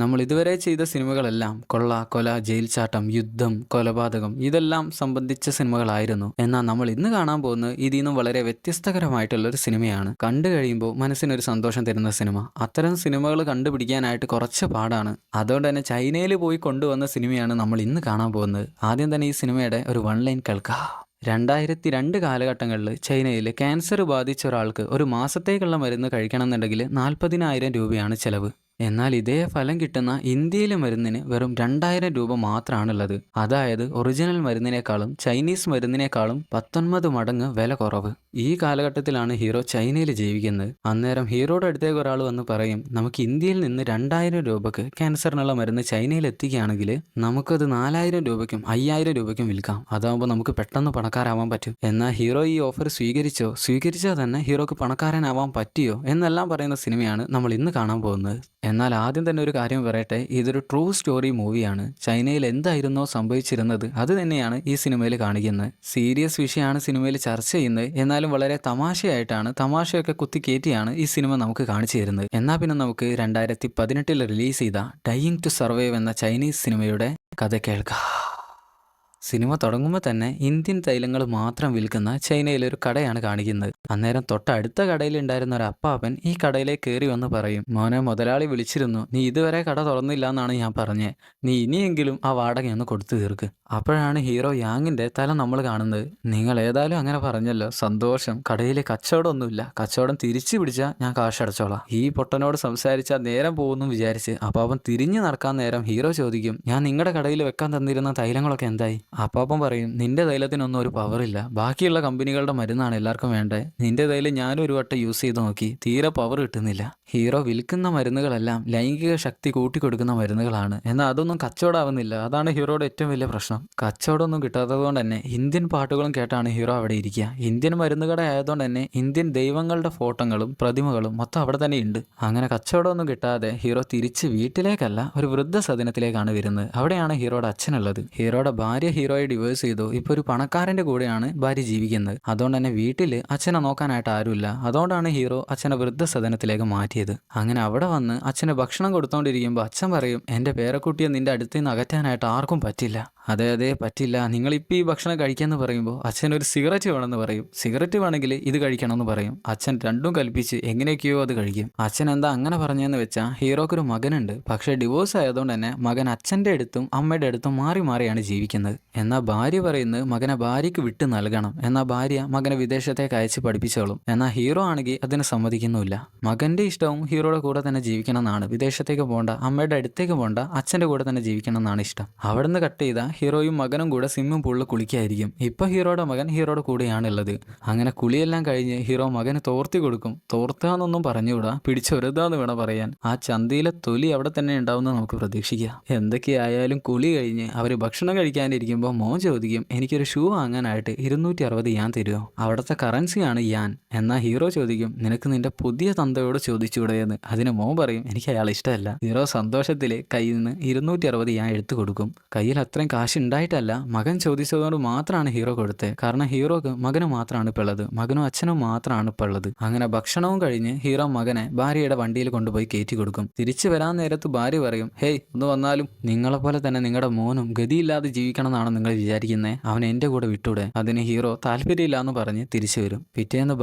നമ്മൾ ഇതുവരെ ചെയ്ത സിനിമകളെല്ലാം കൊള്ള, കൊല, ജയിൽ ചാട്ടം, യുദ്ധം, കൊലപാതകം ഇതെല്ലാം സംബന്ധിച്ച സിനിമകളായിരുന്നു. എന്നാൽ നമ്മൾ ഇന്ന് കാണാൻ പോകുന്നത് ഇതിൽ നിന്നും വളരെ വ്യത്യസ്തകരമായിട്ടുള്ള ഒരു സിനിമയാണ്. കണ്ടു കഴിയുമ്പോൾ മനസ്സിനൊരു സന്തോഷം തരുന്ന സിനിമ. അത്തരം സിനിമകൾ കണ്ടുപിടിക്കാനായിട്ട് കുറച്ച് പാടാണ്. അതുകൊണ്ട് തന്നെ ചൈനയിൽ പോയി കൊണ്ടുവന്ന സിനിമയാണ് നമ്മൾ ഇന്ന് കാണാൻ പോകുന്നത്. ആദ്യം തന്നെ ഈ സിനിമയുടെ ഒരു വൺ ലൈൻ കേൾക്കാം. 2002 കാലഘട്ടങ്ങളിൽ ചൈനയിൽ ക്യാൻസർ ബാധിച്ച ഒരാൾക്ക് ഒരു മാസത്തേക്കുള്ള മരുന്ന് കഴിക്കണമെന്നുണ്ടെങ്കിൽ 40,000 രൂപയാണ് ചെലവ്. എന്നാൽ ഇതേ ഫലം കിട്ടുന്ന ഇന്ത്യയിലെ മരുന്നിന് വെറും 2,000 രൂപ മാത്രമാണുള്ളത്. അതായത് ഒറിജിനൽ മരുന്നിനേക്കാളും ചൈനീസ് മരുന്നിനേക്കാളും 19 മടങ്ങ് വില കുറവ്. ഈ കാലഘട്ടത്തിലാണ് ഹീറോ ചൈനയിൽ ജീവിക്കുന്നത്. അന്നേരം ഹീറോയുടെ അടുത്തേക്ക് ഒരാൾ വന്ന് പറയും, നമുക്ക് ഇന്ത്യയിൽ നിന്ന് 2,000 രൂപക്ക് ക്യാൻസറിനുള്ള മരുന്ന് ചൈനയിൽ എത്തിക്കുകയാണെങ്കിൽ നമുക്കത് 4,000 രൂപയ്ക്കും 5,000 രൂപയ്ക്കും വിൽക്കാം. അതാകുമ്പോൾ നമുക്ക് പെട്ടെന്ന് പണക്കാരാവാൻ പറ്റും. എന്നാൽ ഹീറോ ഈ ഓഫർ സ്വീകരിച്ചാൽ തന്നെ ഹീറോക്ക് പണക്കാരനാവാൻ പറ്റിയോ എന്നെല്ലാം പറയുന്ന സിനിമയാണ് നമ്മൾ ഇന്ന് കാണാൻ പോകുന്നത്. എന്നാൽ ആദ്യം തന്നെ ഒരു കാര്യം പറയട്ടെ, ഇതൊരു ട്രൂ സ്റ്റോറി മൂവിയാണ്. ചൈനയിൽ എന്തായിരുന്നോ സംഭവിച്ചിരുന്നത് അത് തന്നെയാണ് ഈ സിനിമയിൽ കാണിക്കുന്നത്. സീരിയസ് വിഷയമാണ് സിനിമയിൽ ചർച്ച ചെയ്യുന്നത്. എന്നാലും വളരെ തമാശയായിട്ടാണ്, തമാശയൊക്കെ കുത്തിക്കയറ്റിയാണ് ഈ സിനിമ നമുക്ക് കാണിച്ചു തരുന്നത്. എന്നാൽ പിന്നെ നമുക്ക് 2018 റിലീസ് ചെയ്ത ഡൈയിങ് ടു സർവൈവ് എന്ന ചൈനീസ് സിനിമയുടെ കഥ കേൾക്കാം. സിനിമ തുടങ്ങുമ്പോൾ തന്നെ ഇന്ത്യൻ തൈലങ്ങൾ മാത്രം വിൽക്കുന്ന ചൈനയിലൊരു കടയാണ് കാണിക്കുന്നത്. അന്നേരം തൊട്ടടുത്ത കടയിലുണ്ടായിരുന്ന ഒരു അപ്പാപ്പൻ ഈ കടയിലേക്ക് കയറി വന്ന് പറയും, മോനെ മുതലാളി വിളിച്ചിരുന്നു, നീ ഇതുവരെ കട തുറന്നില്ല എന്നാണ് ഞാൻ പറഞ്ഞത്, നീ ഇനിയെങ്കിലും ആ വാടക ഒന്ന് കൊടുത്തു തീർക്ക്. അപ്പോഴാണ് ഹീറോ യാങ്ങിന്റെ തല നമ്മൾ കാണുന്നത്. നിങ്ങൾ ഏതായാലും അങ്ങനെ പറഞ്ഞല്ലോ, സന്തോഷം. കടയിൽ കച്ചവടമൊന്നുമില്ല, കച്ചവടം തിരിച്ചു പിടിച്ചാൽ ഞാൻ കാശടച്ചോളാം. ഈ പൊട്ടനോട് സംസാരിച്ചാൽ നേരം പോകുന്നു വിചാരിച്ച് അപ്പാപ്പൻ തിരിഞ്ഞു നടക്കാൻ നേരം ഹീറോ ചോദിക്കും, ഞാൻ നിങ്ങളുടെ കടയിൽ വെക്കാൻ തന്നിരുന്ന തൈലങ്ങളൊക്കെ എന്തായി? അപ്പാപ്പൻ പറയും, നിന്റെ തൈലത്തിനൊന്നും ഒരു പവറില്ല, ബാക്കിയുള്ള കമ്പനികളുടെ മരുന്നാണ് എല്ലാവർക്കും വേണ്ടത്. നിന്റെ തൈലം ഞാനും ഒരു വട്ടം യൂസ് ചെയ്ത് നോക്കി, തീരെ പവർ കിട്ടുന്നില്ല. ഹീറോ വിൽക്കുന്ന മരുന്നുകളെല്ലാം ലൈംഗിക ശക്തി കൂട്ടിക്കൊടുക്കുന്ന മരുന്നുകളാണ്. എന്നാൽ അതൊന്നും കച്ചവടമാവുന്നില്ല. അതാണ് ഹീറോയുടെ ഏറ്റവും വലിയ പ്രശ്നം. കച്ചവടമൊന്നും കിട്ടാത്തത് കൊണ്ട് തന്നെ ഇന്ത്യൻ പാട്ടുകളും കേട്ടാണ് ഹീറോ അവിടെ ഇരിക്കുക. ഇന്ത്യൻ മരുന്നുകട ആയതുകൊണ്ട് തന്നെ ഇന്ത്യൻ ദൈവങ്ങളുടെ ഫോട്ടോകളും പ്രതിമകളും മൊത്തം അവിടെ തന്നെ ഉണ്ട്. അങ്ങനെ കച്ചവടമൊന്നും കിട്ടാതെ ഹീറോ തിരിച്ച് വീട്ടിലേക്കല്ല, ഒരു വൃദ്ധസദനത്തിലേക്കാണ് വരുന്നത്. അവിടെയാണ് ഹീറോയുടെ അച്ഛനുള്ളത്. ഹീറോയുടെ ഭാര്യ ഹീറോയെ ഡിവോഴ്സ് ചെയ്തു. ഇപ്പോൾ ഒരു പണക്കാരന്റെ കൂടെയാണ് ഭാര്യ ജീവിക്കുന്നത്. അതുകൊണ്ട് തന്നെ വീട്ടിൽ അച്ഛനെ നോക്കാനായിട്ട് ആരുമില്ല. അതുകൊണ്ടാണ് ഹീറോ അച്ഛനെ വൃദ്ധസദനത്തിലേക്ക് മാറ്റിയത്. അങ്ങനെ അവിടെ വന്ന് അച്ഛന് ഭക്ഷണം കൊടുത്തോണ്ടിരിക്കുമ്പോൾ അച്ഛൻ പറയും, എൻ്റെ പേരക്കുട്ടിയെ നിന്റെ അടുത്ത് നിന്ന് അകറ്റാനായിട്ട് ആർക്കും പറ്റില്ല. അതെ പറ്റില്ല, നിങ്ങളിപ്പോൾ ഈ ഭക്ഷണം കഴിക്കാമെന്ന് പറയുമ്പോൾ അച്ഛനൊരു സിഗരറ്റ് വേണമെന്ന് പറയും. സിഗരറ്റ് വേണമെങ്കിൽ ഇത് കഴിക്കണമെന്ന് പറയും. അച്ഛൻ രണ്ടും കൽപ്പിച്ച് എങ്ങനെയൊക്കെയോ അത് കഴിക്കും. അച്ഛൻ എന്താ അങ്ങനെ പറഞ്ഞതെന്ന് വെച്ചാൽ, ഹീറോക്കൊരു മകനുണ്ട്. പക്ഷേ ഡിവോഴ്സ് ആയതുകൊണ്ട് തന്നെ മകൻ അച്ഛൻ്റെ അടുത്തും അമ്മയുടെ അടുത്തും മാറി മാറിയാണ് ജീവിക്കുന്നത്. എന്നാൽ ഭാര്യ പറയുന്നത് മകനെ ഭാര്യയ്ക്ക് വിട്ട് നൽകണം. എന്നാൽ ഭാര്യ മകനെ വിദേശത്തേക്ക് അയച്ച് പഠിപ്പിച്ചോളും. എന്നാൽ ഹീറോ ആണെങ്കിൽ അതിന് സമ്മതിക്കുന്നുമില്ല. മകൻ്റെ ഇഷ്ടവും ഹീറോയുടെ കൂടെ തന്നെ ജീവിക്കണം എന്നാണ്. വിദേശത്തേക്ക് പോകണ്ട, അമ്മയുടെ അടുത്തേക്ക് പോകണ്ട, അച്ഛൻ്റെ കൂടെ തന്നെ ജീവിക്കണം എന്നാണ് ഇഷ്ടം. അവിടെ നിന്ന് കട്ട് ചെയ്താൽ ഹീറോയും മകനും കൂടെ സ്വിമ്മിംഗ് പൂളിൽ കുളിക്കായിരിക്കും. ഇപ്പൊ ഹീറോയുടെ മകൻ ഹീറോയുടെ കൂടെയാണുള്ളത്. അങ്ങനെ കുളിയെല്ലാം കഴിഞ്ഞ് ഹീറോ മകന് തോർത്തി കൊടുക്കും. തോർത്താന്നൊന്നും പറഞ്ഞുകൂടാ, പിടിച്ചൊരുതാന്ന് വേണം പറയാൻ. ആ ചന്തയിലെ തൊലി അവിടെ തന്നെ ഉണ്ടാവുമെന്ന് നമുക്ക് പ്രതീക്ഷിക്കാം. എന്തൊക്കെയായാലും കുളി കഴിഞ്ഞ് അവര് ഭക്ഷണം കഴിക്കാനിരിക്കുമ്പോൾ മോൻ ചോദിക്കും, എനിക്കൊരു ഷൂ വാങ്ങാനായിട്ട് 260 യാൻ തരുമോ? അവിടുത്തെ കറൻസിയാണ് യാൻ. എന്നാൽ ഹീറോ ചോദിക്കും, നിനക്ക് നിന്റെ പുതിയ തന്തയോട് ചോദിച്ചുകൂടെയെന്ന്. അതിന് മോൻ പറയും, എനിക്ക് അയാൾ ഇഷ്ടമല്ല. ഹീറോ സന്തോഷത്തില് കയ്യിൽ നിന്ന് 260 യാൻ എടുത്തു കൊടുക്കും. കയ്യിൽ അത്രയും കാശ് ഉണ്ടായിട്ടല്ല, മകൻ ചോദിച്ചതുകൊണ്ട് മാത്രമാണ് ഹീറോ കൊടുത്തത്. കാരണം ഹീറോക്ക് മകന് മാത്രമാണ് ഇപ്പോൾ ഉള്ളത്, മകനും അച്ഛനും മാത്രമാണ് ഇപ്പോൾ ഉള്ളത്. അങ്ങനെ ഭക്ഷണവും കഴിഞ്ഞ് ഹീറോ മകനെ ഭാര്യയുടെ വണ്ടിയിൽ കൊണ്ടുപോയി കയറ്റി കൊടുക്കും. തിരിച്ചു വരാൻ നേരത്ത് ഭാര്യ പറയും, ഹേയ് ഒന്ന് വന്നാലും, നിങ്ങളെപ്പോലെ തന്നെ നിങ്ങളുടെ മോനും ഗതിയില്ലാതെ ജീവിക്കണം എന്നാണ് നിങ്ങൾ വിചാരിക്കുന്നത്, അവൻ എൻ്റെ കൂടെ വിട്ടൂടെ? അതിന് ഹീറോ താല്പര്യമില്ല എന്ന് പറഞ്ഞ് തിരിച്ചു വരും. പിറ്റേന്ന്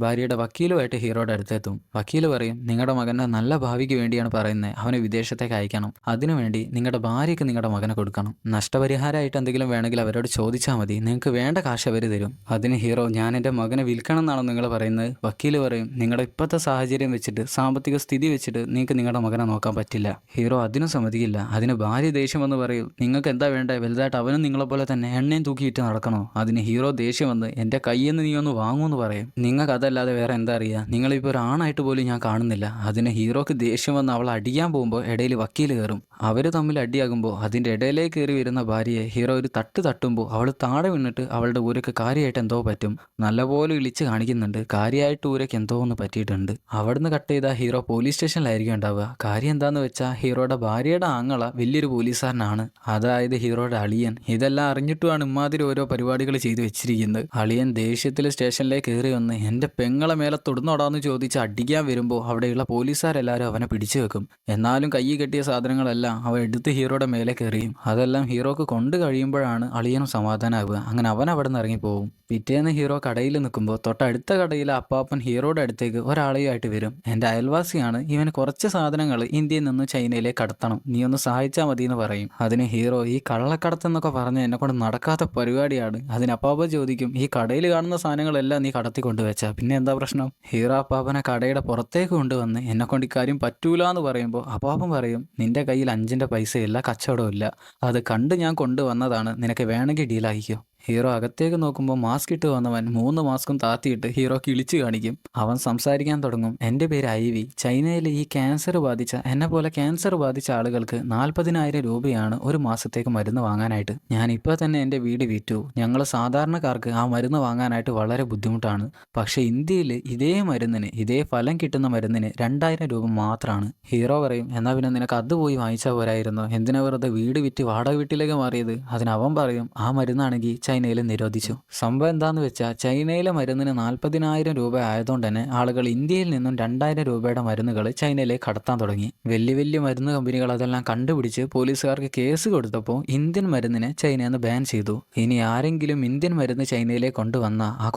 ഭാര്യയുടെ വക്കീലുമായിട്ട് ഹീറോയുടെ അടുത്തെത്തും. വക്കീല് പറയും, നിങ്ങളുടെ മകൻ്റെ നല്ല ഭാവിക്ക് വേണ്ടിയാണ് പറയുന്നത്, അവനെ വിദേശത്തേക്ക് അയക്കണം. അതിനുവേണ്ടി നിങ്ങളുടെ ഭാര്യയ്ക്ക് നിങ്ങളുടെ മകനെ കൊടുക്കണം. നഷ്ടപരിഹാരമായിട്ട് എന്തെങ്കിലും വേണമെങ്കിൽ അവരോട് ചോദിച്ചാൽ മതി, നിങ്ങൾക്ക് വേണ്ട കാശ് അവർ തരും. അതിന് ഹീറോ, ഞാൻ എൻ്റെ മകനെ വിൽക്കണം എന്നാണോ നിങ്ങൾ പറയുന്നത്? വക്കീല് പറയും, നിങ്ങളുടെ ഇപ്പോഴത്തെ സാഹചര്യം വെച്ചിട്ട്, സാമ്പത്തിക സ്ഥിതി വെച്ചിട്ട് നിങ്ങൾക്ക് നിങ്ങളുടെ മകനെ നോക്കാൻ പറ്റില്ല. ഹീറോ അതിനും സമ്മതിക്കില്ല. അതിന് ഭാര്യ ദേഷ്യം വന്ന് പറയും, നിങ്ങൾക്ക് എന്താ വേണ്ടത്? വലുതായിട്ട് അവനും നിങ്ങളെപ്പോലെ തന്നെ എണ്ണയും തൂക്കിയിട്ട് നടക്കണോ? അതിന് ഹീറോ ദേഷ്യം വന്ന്, എൻ്റെ കയ്യിൽ നിന്ന് നീ ഒന്ന് വാങ്ങുമെന്ന് പറയും. നിങ്ങൾക്ക് അതല്ലാതെ വേറെ എന്താ അറിയുക? നിങ്ങളിപ്പോൾ ഒരു ആണായിട്ട് പോലും ഞാൻ കാണുന്നില്ല. അതിന് ഹീറോക്ക് ദേഷ്യം വന്ന് അവൾ അടിക്കാൻ പോകുമ്പോൾ ഇടയിൽ വക്കീല് കയറും. അവർ തമ്മിൽ അടിയാകുമ്പോൾ അതിൻ്റെ ഇടയിലേക്ക് കയറി വരുന്ന ഭാര്യയെ ഹീറോ ഒരു തട്ടുമ്പോൾ അവൾ താഴെ വീണിട്ട് അവളുടെ ഊരക്ക് കാര്യമായിട്ട് എന്തോ പറ്റും. നല്ലപോലെ ഇളിച്ച് കാണിക്കുന്നുണ്ട്. കാര്യമായിട്ട് ഊരക്ക് എന്തോ ഒന്ന് പറ്റിയിട്ടുണ്ട്. അവിടുന്ന് കട്ട് ചെയ്ത ഹീറോ പോലീസ് സ്റ്റേഷനിലായിരിക്കും ഉണ്ടാവുക. കാര്യം എന്താന്ന് വെച്ചാൽ ഹീറോയുടെ ഭാര്യയുടെ ആങ്ങള വലിയൊരു പോലീസുകാരനാണ്, അതായത് ഹീറോയുടെ അളിയൻ. ഇതെല്ലാം അറിഞ്ഞിട്ടുമാണ് ഇമാതിരി ഓരോ പരിപാടികൾ ചെയ്തു വെച്ചിരിക്കുന്നത്. അളിയൻ ദേഷ്യത്തിൽ സ്റ്റേഷനിലേക്ക് കയറി വന്ന് എൻ്റെ പെങ്ങളെ മേലെ തൊടുന്നോടാന്ന് ചോദിച്ച് അടിക്കാൻ വരുമ്പോൾ അവിടെയുള്ള പോലീസുകാരെല്ലാവരും അവനെ പിടിച്ചു വെക്കും. എന്നാലും കൈ കെട്ടിയ സാധനങ്ങളെല്ലാം അവൻ എടുത്ത് ഹീറോയുടെ മേലെ കയറിയും. അതെല്ലാം ഹീറോക്ക് കൊണ്ട് കഴിയുമ്പോഴാണ് അളിയനും സമാധാനമാവുക. അങ്ങനെ അവൻ അവിടെ നിന്ന് ഇറങ്ങിപ്പോവും. പിറ്റേന്ന് ഹീറോ കടയിൽ നിൽക്കുമ്പോൾ തൊട്ടടുത്ത കടയിലെ അപ്പാപ്പൻ ഹീറോയുടെ അടുത്തേക്ക് ഒരാളെയായിട്ട് വരും. എൻ്റെ അയൽവാസിയാണ്, ഇവന് കുറച്ച് സാധനങ്ങൾ ഇന്ത്യയിൽ നിന്ന് ചൈനയിലേക്ക് കടത്തണം, നീ ഒന്ന് സഹായിച്ചാൽ മതി എന്ന് പറയും. അതിന് ഹീറോ ഈ കള്ളക്കടത്തെന്നൊക്കെ പറഞ്ഞ് എന്നെ കൊണ്ട് നടക്കാത്ത പരിപാടിയാണ്. അതിന് അപ്പാപ്പ ചോദിക്കും, ഈ കടയിൽ കാണുന്ന സാധനങ്ങളെല്ലാം നീ കടത്തി കൊണ്ടുവച്ചാ പിന്നെ എന്താ പ്രശ്നം? ഹീറോ അപ്പാപ്പനെ കടയുടെ പുറത്തേക്ക് കൊണ്ടുവന്ന് എന്നെ കൊണ്ട് ഇക്കാര്യം പറ്റൂല എന്ന് പറയുമ്പോൾ അപ്പാപ്പൻ പറയും, നിന്റെ കയ്യിൽ 5 പൈസയില്ല, കച്ചവടവും ഇല്ല, അത് കണ്ട് ഞാൻ കൊണ്ടുവന്നതാണ്, നിനക്ക് വേണമെങ്കിൽ ഡീലാക്കിക്കോ. ഹീറോ അകത്തേക്ക് നോക്കുമ്പോൾ മാസ്ക് ഇട്ട് വന്നവൻ 3 മാസ്കും താത്തിയിട്ട് ഹീറോ കിളിച്ച് കാണിക്കും. അവൻ സംസാരിക്കാൻ തുടങ്ങും, എൻ്റെ പേര് ഐവി, ചൈനയിൽ ഈ എന്നെ പോലെ ക്യാൻസർ ബാധിച്ച ആളുകൾക്ക് 40,000 രൂപയാണ് ഒരു മാസത്തേക്ക് മരുന്ന് വാങ്ങാനായിട്ട്. ഞാൻ ഇപ്പോൾ തന്നെ എൻ്റെ വീട് വിറ്റു. ഞങ്ങൾ സാധാരണക്കാർക്ക് ആ മരുന്ന് വാങ്ങാനായിട്ട് വളരെ ബുദ്ധിമുട്ടാണ്. പക്ഷേ ഇന്ത്യയിൽ ഇതേ മരുന്നിന്, ഇതേ ഫലം കിട്ടുന്ന മരുന്നിന് 2,000 രൂപ മാത്രമാണ്. ഹീറോ പറയും, എന്നാൽ പിന്നെ നിനക്ക് അത് പോയി വാങ്ങിച്ചാൽ പോരായിരുന്നോ, എന്തിനാ വെറുതെ വീട് വിറ്റ് വാടക വീട്ടിലേക്ക് മാറിയത്? അതിനവൻ പറയും, ആ മരുന്നാണെങ്കിൽ ചൈനയിൽ നിരോധിച്ചു. സംഭവം എന്താന്ന് വെച്ചാൽ ചൈനയിലെ മരുന്നിന് 40,000 രൂപ ആയതുകൊണ്ട് തന്നെ ആളുകൾ ഇന്ത്യയിൽ നിന്നും 2,000 രൂപയുടെ മരുന്നുകൾ ചൈനയിലേക്ക് കടത്താൻ തുടങ്ങി. വലിയ വലിയ മരുന്ന് കമ്പനികൾ അതെല്ലാം കണ്ടുപിടിച്ച് പോലീസുകാർക്ക് കേസ് കൊടുത്തപ്പോൾ ഇന്ത്യൻ മരുന്നിനെ ചൈനയിൽ നിന്ന് ബാൻ ചെയ്തു. ഇനി ആരെങ്കിലും ഇന്ത്യൻ മരുന്ന് ചൈനയിലേക്ക്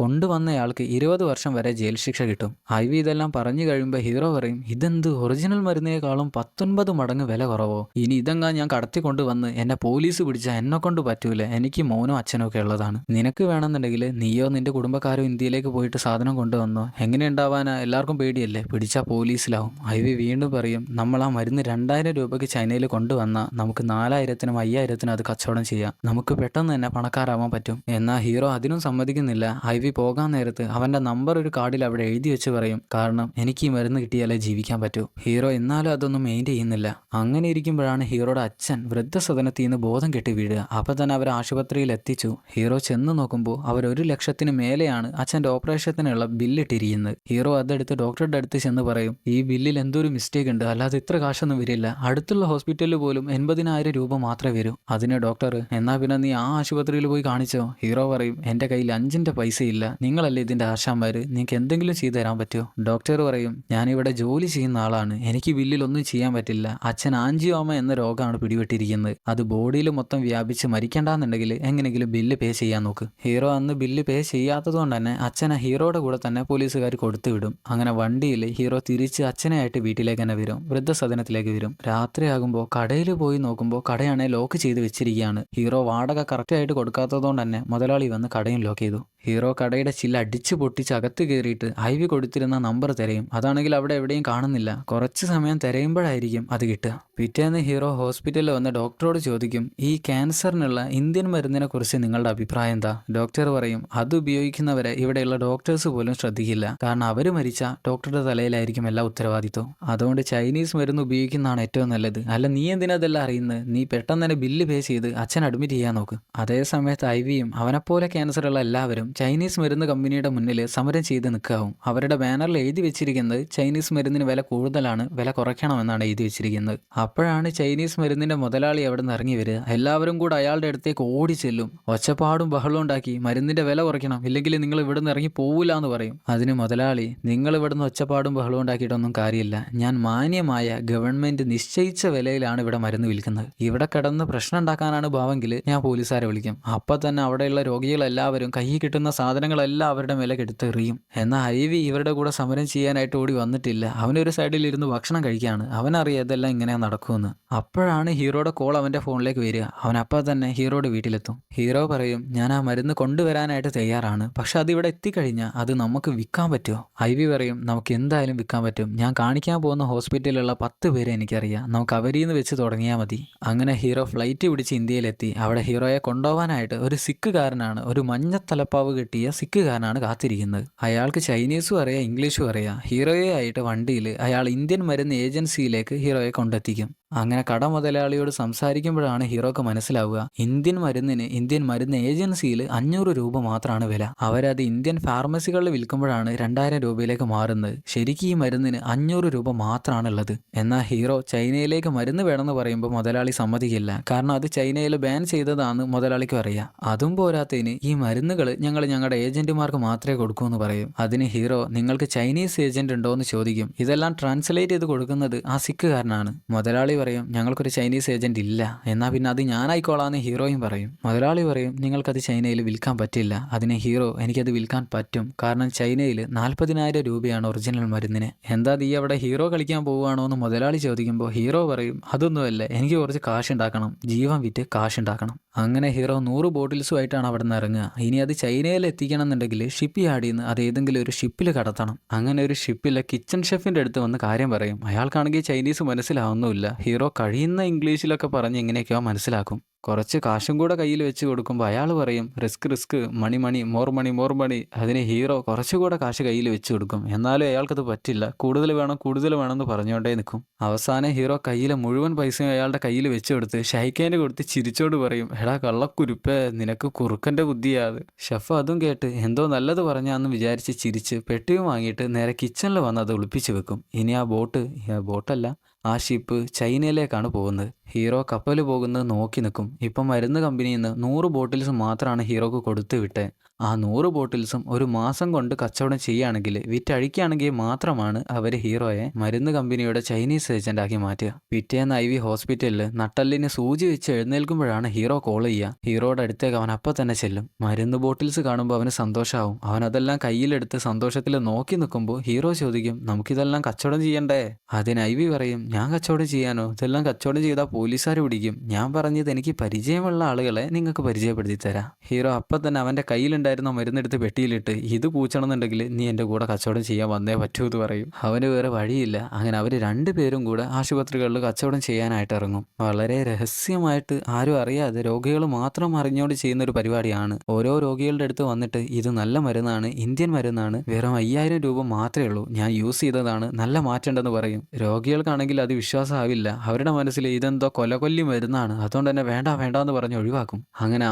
കൊണ്ടുവന്നയാൾക്ക് 20 വർഷം വരെ ജയിൽ ശിക്ഷ കിട്ടും. ഐവി ഇതെല്ലാം പറഞ്ഞു കഴിയുമ്പോൾ ഹീറോ പറയും, ഇതെന്ത് ഒറിജിനൽ മരുന്നിനേക്കാളും 19 മടങ്ങ് വില കുറവോ? ഇനി ഇതെങ്ങാ ഞാൻ കടത്തിക്കൊണ്ടുവന്ന് എന്നെ പോലീസ് പിടിച്ചാൽ എന്നെ കൊണ്ട് പറ്റൂല, എനിക്ക് മോനും അച്ഛനും ഒക്കെ ഉള്ളതാണ്. നിനക്ക് വേണമെന്നുണ്ടെങ്കിൽ നീയോ നിന്റെ കുടുംബക്കാരോ ഇന്ത്യയിലേക്ക് പോയിട്ട് സാധനം കൊണ്ടുവന്നോ. എങ്ങനെ ഉണ്ടാവാനാ, എല്ലാവർക്കും പേടിയല്ലേ, പിടിച്ചാൽ പോലീസിലാവും. ഐവി വീണ്ടും പറയും, നമ്മൾ ആ മരുന്ന് 2,000 രൂപയ്ക്ക് ചൈനയിൽ കൊണ്ടുവന്നാൽ നമുക്ക് 4,000-നും 5,000-നും അത് കച്ചവടം ചെയ്യാം, നമുക്ക് പെട്ടെന്ന് തന്നെ പണക്കാരാവാൻ പറ്റും. എന്നാൽ ഹീറോ അതിനും സമ്മതിക്കുന്നില്ല. ഐവി പോകാൻ നേരത്ത് അവൻ്റെ നമ്പർ ഒരു കാർഡിൽ അവിടെ എഴുതി വെച്ച് പറയും, കാരണം എനിക്ക് ഈ മരുന്ന് കിട്ടിയാലേ ജീവിക്കാൻ പറ്റൂ. ഹീറോ എന്നാലും അതൊന്നും മെയിൻ ചെയ്യുന്നില്ല. അങ്ങനെ ഇരിക്കുമ്പോഴാണ് ഹീറോയുടെ അച്ഛൻ വൃദ്ധസദനത്തിൽ നിന്ന് ബോധം കെട്ടി വീഴുക. അപ്പം തന്നെ അവർ ആശുപത്രിയിൽ എത്തിച്ചു. ഹീറോ ചെന്ന് നോക്കുമ്പോൾ അവർ 1,00,000-ന് മേലെയാണ് അച്ഛൻ്റെ ഓപ്പറേഷത്തിനുള്ള ബില്ലിട്ടിരിക്കുന്നത്. ഹീറോ അതെടുത്ത് ഡോക്ടറുടെ അടുത്ത് ചെന്ന് പറയും, ഈ ബില്ലിൽ എന്തോ ഒരു മിസ്റ്റേക്ക് ഉണ്ട്, അല്ലാതെ ഇത്ര കാശൊന്നും വരില്ല, അടുത്തുള്ള ഹോസ്പിറ്റലിൽ പോലും 80,000 രൂപ മാത്രമേ വരൂ. അതിന് ഡോക്ടർ, എന്നാ പിന്നെ നീ ആ ആശുപത്രിയിൽ പോയി കാണിച്ചോ? ഹീറോ പറയും, എൻ്റെ കയ്യിൽ 5 പൈസയില്ല, നിങ്ങളല്ലേ ഇതിൻ്റെ ആശാന്മാർ, നിങ്ങൾക്ക് എന്തെങ്കിലും ചെയ്തു തരാൻ പറ്റുമോ? ഡോക്ടർ പറയും, ഞാനിവിടെ ജോലി ചെയ്യുന്ന ആളാണ്, എനിക്ക് ബില്ലിലൊന്നും ചെയ്യാൻ പറ്റില്ല. അച്ഛൻ ആൻജിയോമ എന്ന രോഗമാണ് പിടിപെട്ടിരിക്കുന്നത്, അത് ബോഡിയിൽ മൊത്തം വ്യാപിച്ച് മരിക്കേണ്ടെന്നുണ്ടെങ്കിൽ എങ്ങനെയെങ്കിലും ബില്ല് പേ ചെയ്യാൻ നോക്ക്. ഹീറോ അന്ന് ബില്ല് പേ ചെയ്യാത്തത് കൊണ്ട് തന്നെ അച്ഛനെ ഹീറോയുടെ കൂടെ തന്നെ പോലീസുകാർ കൊടുത്തു വിടും. അങ്ങനെ വണ്ടിയിൽ ഹീറോ തിരിച്ച് അച്ഛനായിട്ട് വീട്ടിലേക്ക് തന്നെ വരും, വൃദ്ധസദനത്തിലേക്ക് വരും. രാത്രിയാകുമ്പോൾ കടയിൽ പോയി നോക്കുമ്പോൾ കടയാണെ ലോക്ക് ചെയ്ത് വെച്ചിരിക്കുകയാണ്. ഹീറോ വാടക കറക്റ്റായിട്ട് കൊടുക്കാത്തതുകൊണ്ട് തന്നെ മുതലാളി വന്ന് കടയും ലോക്ക് ചെയ്തു. ഹീറോ കടയുടെ ചില്ല അടിച്ചു പൊട്ടിച്ച് അകത്ത് കയറിയിട്ട് ഐവി കൊടുത്തിരുന്ന നമ്പർ തിരയും. അതാണെങ്കിൽ അവിടെ എവിടെയും കാണുന്നില്ല. കുറച്ച് സമയം തിരയുമ്പോഴായിരിക്കും അത് കിട്ടുക. പിറ്റേന്ന് ഹീറോ ഹോസ്പിറ്റലിൽ വന്ന് ഡോക്ടറോട് ചോദിക്കും, ഈ ക്യാൻസറിനുള്ള ഇന്ത്യൻ മരുന്നിനെ കുറിച്ച് നിങ്ങളുടെ അഭിപ്രായം എന്താ? ഡോക്ടർ പറയും, അത് ഉപയോഗിക്കുന്നവരെ ഇവിടെയുള്ള ഡോക്ടേഴ്സ് പോലും ശ്രദ്ധിക്കില്ല, കാരണം അവർ മരിച്ച ഡോക്ടറുടെ തലയിലായിരിക്കും എല്ലാ ഉത്തരവാദിത്വം. അതുകൊണ്ട് ചൈനീസ് മരുന്ന് ഉപയോഗിക്കുന്നതാണ് ഏറ്റവും നല്ലത്. അല്ല നീ എന്തിനാ അതെല്ലാം അറിയുന്നത്? നീ പെട്ടെന്ന് തന്നെ ബില്ല് പേ ചെയ്ത് അച്ഛൻ അഡ്മിറ്റ് ചെയ്യാൻ നോക്ക്. അതേ സമയത്ത് ഐവിയും അവനെപ്പോലെ ക്യാൻസറുള്ള എല്ലാവരും ചൈനീസ് മരുന്ന് കമ്പനിയുടെ മുന്നിൽ സമരം ചെയ്ത് നിൽക്കാവും. അവരുടെ ബാനറിൽ എഴുതി വെച്ചിരിക്കുന്നത് ചൈനീസ് മരുന്നിന് വില കൂടുതലാണ്, വില കുറയ്ക്കണമെന്നാണ് എഴുതി വെച്ചിരിക്കുന്നത്. അപ്പോഴാണ് ചൈനീസ് മരുന്നിന്റെ മുതലാളി അവിടെ നിന്ന് ഇറങ്ങി വരിക. എല്ലാവരും കൂടെ അയാളുടെ അടുത്തേക്ക് ഓടി ചെല്ലും. ഒച്ചപ്പാടും ബഹളവും ഉണ്ടാക്കി, മരുന്നിന്റെ വില കുറയ്ക്കണം, ഇല്ലെങ്കിൽ നിങ്ങൾ ഇവിടെ നിന്ന് ഇറങ്ങി പോവില്ല എന്ന് പറയും. അതിന് മുതലാളി, നിങ്ങൾ ഇവിടുന്ന് ഒച്ചപ്പാടും ബഹളവും ഉണ്ടാക്കിയിട്ടൊന്നും കാര്യമില്ല, ഞാൻ മാന്യമായ ഗവൺമെന്റ് നിശ്ചയിച്ച വിലയിലാണ് ഇവിടെ മരുന്ന് വിൽക്കുന്നത്. ഇവിടെ കിടന്ന് പ്രശ്നം ഉണ്ടാക്കാനാണ് ഭാവമെങ്കിൽ ഞാൻ പോലീസുകാരെ വിളിക്കും. അപ്പം തന്നെ അവിടെയുള്ള രോഗികളെല്ലാവരും കയ്യിൽ കിട്ടുന്ന സാധനങ്ങളെല്ലാം അവരുടെ മേലെ എടുത്തെറിയും. എന്നാൽ ഐവി ഇവരുടെ കൂടെ സമരം ചെയ്യാനായിട്ട് ഓടി വന്നിട്ടില്ല. അവനൊരു സൈഡിൽ ഇരുന്ന് ഭക്ഷണം കഴിക്കുകയാണ്. അവനറിയാം ഇതെല്ലാം ഇങ്ങനെ നടക്കുമെന്ന്. അപ്പോഴാണ് ഹീറോയുടെ കോൾ അവൻ്റെ ഫോണിലേക്ക് വരിക. അവൻ അപ്പം തന്നെ ഹീറോയുടെ വീട്ടിലെത്തും. ഹീറോ പറയും, ഞാൻ ആ മരുന്ന് കൊണ്ടുവരാനായിട്ട് തയ്യാറാണ്, പക്ഷെ അതിവിടെ എത്തിക്കഴിഞ്ഞാൽ അത് നമുക്ക് വിൽക്കാൻ പറ്റുമോ? ഐവി പറയും, നമുക്ക് എന്തായാലും വിൽക്കാൻ പറ്റും. ഞാൻ കാണിക്കാൻ പോകുന്ന ഹോസ്പിറ്റലിലുള്ള 10 പേരെ എനിക്കറിയാം, നമുക്ക് അവരിൽ നിന്ന് വെച്ച് തുടങ്ങിയാൽ മതി. അങ്ങനെ ഹീറോ ഫ്ലൈറ്റ് പിടിച്ച് ഇന്ത്യയിലെത്തി. അവിടെ ഹീറോയെ കൊണ്ടുപോകാനായിട്ട് ഒരു സിക്കുകാരനാണ്, ഒരു മഞ്ഞ തലപ്പാവ് കെട്ടിയ സിക്കുകാരനാണ് കാത്തിരിക്കുന്നത്. അയാൾക്ക് ചൈനീസും അറിയാം, ഇംഗ്ലീഷും അറിയാം. ഹീറോയെ ആയിട്ട് വണ്ടിയിൽ അയാൾ ഇന്ത്യൻ മരുന്ന് ഏജൻസിയിലേക്ക് ഹീറോയെ കൊണ്ടെത്തിക്കും. അങ്ങനെ കട മുതലാളിയോട് സംസാരിക്കുമ്പോഴാണ് ഹീറോക്ക് മനസ്സിലാവുക ഇന്ത്യൻ മരുന്ന് ഏജൻസിയിൽ 500 രൂപ മാത്രമാണ് വില. അവരത് ഇന്ത്യൻ ഫാർമസികളിൽ വിൽക്കുമ്പോഴാണ് 2000 രൂപയിലേക്ക് മാറുന്നത്. ശരിക്കും ഈ മരുന്നിന് 500 രൂപ മാത്രമാണ് ഉള്ളത്. എന്നാൽ ഹീറോ ചൈനയിലേക്ക് മരുന്ന് വേണമെന്ന് പറയുമ്പോൾ മുതലാളി സമ്മതിക്കില്ല. കാരണം അത് ചൈനയിൽ ബാൻ ചെയ്തതാണെന്ന് മുതലാളിക്കും അറിയാം. അതും പോരാത്തതിന് ഈ മരുന്നുകൾ ഞങ്ങളുടെ ഏജന്റുമാർക്ക് മാത്രമേ കൊടുക്കൂ എന്ന് പറയും. അതിന് ഹീറോ നിങ്ങൾക്ക് ചൈനീസ് ഏജന്റ് ഉണ്ടോ എന്ന് ചോദിക്കും. ഇതെല്ലാം ട്രാൻസ്ലേറ്റ് ചെയ്ത് കൊടുക്കുന്നത് ആ സിക്കുകാരനാണ്. മുതലാളി പറയും ഞങ്ങൾക്കൊരു ചൈനീസ് ഏജന്റ് ഇല്ല. എന്നാൽ പിന്നെ അത് ഞാനായിക്കോളാന്ന് ഹീറോയും പറയും. മുതലാളി പറയും നിങ്ങൾക്കത് ചൈനയിൽ വിൽക്കാൻ പറ്റില്ല. അതിന് ഹീറോ എനിക്കത് വിൽക്കാൻ പറ്റും, കാരണം ചൈനയിൽ 40,000 രൂപയാണ് ഒറിജിനൽ മരുന്നിന്. എന്താ നീ അവിടെ ഹീറോ കളിക്കാൻ പോവുകയാണോ എന്ന് മുതലാളി ചോദിക്കുമ്പോൾ ഹീറോ പറയും അതൊന്നുമല്ല, എനിക്ക് കുറച്ച് കാശുണ്ടാക്കണം, ജീവൻ വിറ്റ് കാശുണ്ടാക്കണം. അങ്ങനെ ഹീറോ 100 ബോട്ടിൽസുമായിട്ടാണ് അവിടെ നിന്ന് ഇറങ്ങുക. ഇനി അത് ചൈനയിൽ എത്തിക്കണം എന്നുണ്ടെങ്കിൽ ഷിപ്പ് യാർഡിൽ നിന്ന് അത് ഏതെങ്കിലും ഒരു ഷിപ്പിൽ കടത്തണം. അങ്ങനെ ഒരു ഷിപ്പിലെ കിച്ചൺ ഷെഫിന്റെ അടുത്ത് വന്ന് കാര്യം പറയും. അയാൾക്കാണെങ്കിൽ ചൈനീസ് മനസ്സിലാവുന്നുമില്ല. ഹീറോ കഴിയുന്ന ഇംഗ്ലീഷിലൊക്കെ പറഞ്ഞ് എങ്ങനെയൊക്കെയോ മനസ്സിലാക്കും. കുറച്ച് കാശും കൂടെ കയ്യിൽ വെച്ച് കൊടുക്കുമ്പോൾ അയാൾ പറയും റിസ്ക് മണി മോർ മണി. അതിന് ഹീറോ കുറച്ചുകൂടെ കാശ് കയ്യിൽ വെച്ച് കൊടുക്കും. എന്നാലും അയാൾക്കത് പറ്റില്ല. കൂടുതൽ വേണമെന്ന് പറഞ്ഞുകൊണ്ടേ നിൽക്കും. അവസാനം ഹീറോ കയ്യിലെ മുഴുവൻ പൈസയും അയാളുടെ കയ്യിൽ വെച്ച് കൊടുത്ത് ഷൈക്കേന് കൊടുത്ത് ചിരിച്ചോട് പറയും എടാ കള്ളക്കുരുപ്പേ, നിനക്ക് കുറുക്കന്റെ ബുദ്ധിയാത്. ഷെഫ് അതും കേട്ട് എന്തോ നല്ലത് പറഞ്ഞാന്ന് വിചാരിച്ച് ചിരിച്ച് പെട്ടിയും വാങ്ങിയിട്ട് നേരെ കിച്ചണിൽ വന്ന് അത് ഒളിപ്പിച്ച് വെക്കും. ഇനി ആ ബോട്ടല്ല ആ ഷിപ്പ് ചൈനയിലേക്കാണ് പോകുന്നത്. ഹീറോ കപ്പൽ പോകുന്നത് നോക്കി നിൽക്കും. ഇപ്പം മരുന്ന് കമ്പനിയിൽ നിന്ന് 100 ബോട്ടിൽസ് മാത്രമാണ് ഹീറോക്ക് കൊടുത്തു വിട്ടേ. ആ 100 ബോട്ടിൽസും ഒരു മാസം കൊണ്ട് കച്ചവടം ചെയ്യുകയാണെങ്കിൽ വിറ്റഴിക്കുകയാണെങ്കിൽ മാത്രമാണ് അവർ ഹീറോയെ മരുന്ന് കമ്പനിയുടെ ചൈനീസ് ഏജന്റാക്കി മാറ്റുക. പിറ്റേന്ന് IV ഹോസ്പിറ്റലിൽ നട്ടലിന് സൂചി വെച്ച് എഴുന്നേൽക്കുമ്പോഴാണ് ഹീറോ കോൾ ചെയ്യുക. ഹീറോയുടെ അടുത്തേക്ക് അവൻ അപ്പം തന്നെ ചെല്ലും. മരുന്ന് ബോട്ടിൽസ് കാണുമ്പോൾ അവന് സന്തോഷമാവും. അവൻ അതെല്ലാം കയ്യിലെടുത്ത് സന്തോഷത്തിൽ നോക്കി നിൽക്കുമ്പോൾ ഹീറോ ചോദിക്കും നമുക്കിതെല്ലാം കച്ചവടം ചെയ്യണ്ടേ? അതിന് IV പറയും ഞാൻ കച്ചവടം ചെയ്യാനോ? ഇതെല്ലാം കച്ചവടം ചെയ്താൽ പോലീസുകാർ പിടിക്കും. ഞാൻ പറഞ്ഞത് എനിക്ക് പരിചയമുള്ള ആളുകളെ നിങ്ങൾക്ക് പരിചയപ്പെടുത്തി തരാം. ഹീറോ അപ്പം തന്നെ അവൻ്റെ കയ്യിലുണ്ടായിരുന്ന മരുന്നെടുത്ത് പെട്ടിയിലിട്ട് ഇത് പൂച്ചണമെന്നുണ്ടെങ്കിൽ നീ എൻ്റെ കൂടെ കച്ചവടം ചെയ്യാൻ വന്നേ പറ്റൂ എന്ന് പറയും. അവന് വേറെ വഴിയില്ല. അങ്ങനെ അവർ 2 പേരും കൂടെ ആശുപത്രികളിൽ കച്ചവടം ചെയ്യാനായിട്ട് ഇറങ്ങും. വളരെ രഹസ്യമായിട്ട് ആരും അറിയാതെ രോഗികൾ മാത്രം അറിഞ്ഞുകൊണ്ട് ചെയ്യുന്ന ഒരു പരിപാടിയാണ്. ഓരോ രോഗികളുടെ അടുത്ത് വന്നിട്ട് ഇത് നല്ല മരുന്നാണ്, ഇന്ത്യൻ മരുന്നാണ്, വെറും 5000 രൂപ മാത്രമേ ഉള്ളൂ, ഞാൻ യൂസ് ചെയ്തതാണ്, നല്ല മാറ്റമുണ്ടെന്ന് പറയും. രോഗികൾക്കാണെങ്കിൽ അത് വിശ്വാസമാവില്ല. അവരുടെ മനസ്സിൽ ഇതെന്തോ കൊലകൊല്ലി മരുന്നാണ്, അതുകൊണ്ട് തന്നെ വേണ്ട എന്ന് പറഞ്ഞ് ഒഴിവാക്കും. അങ്ങനെ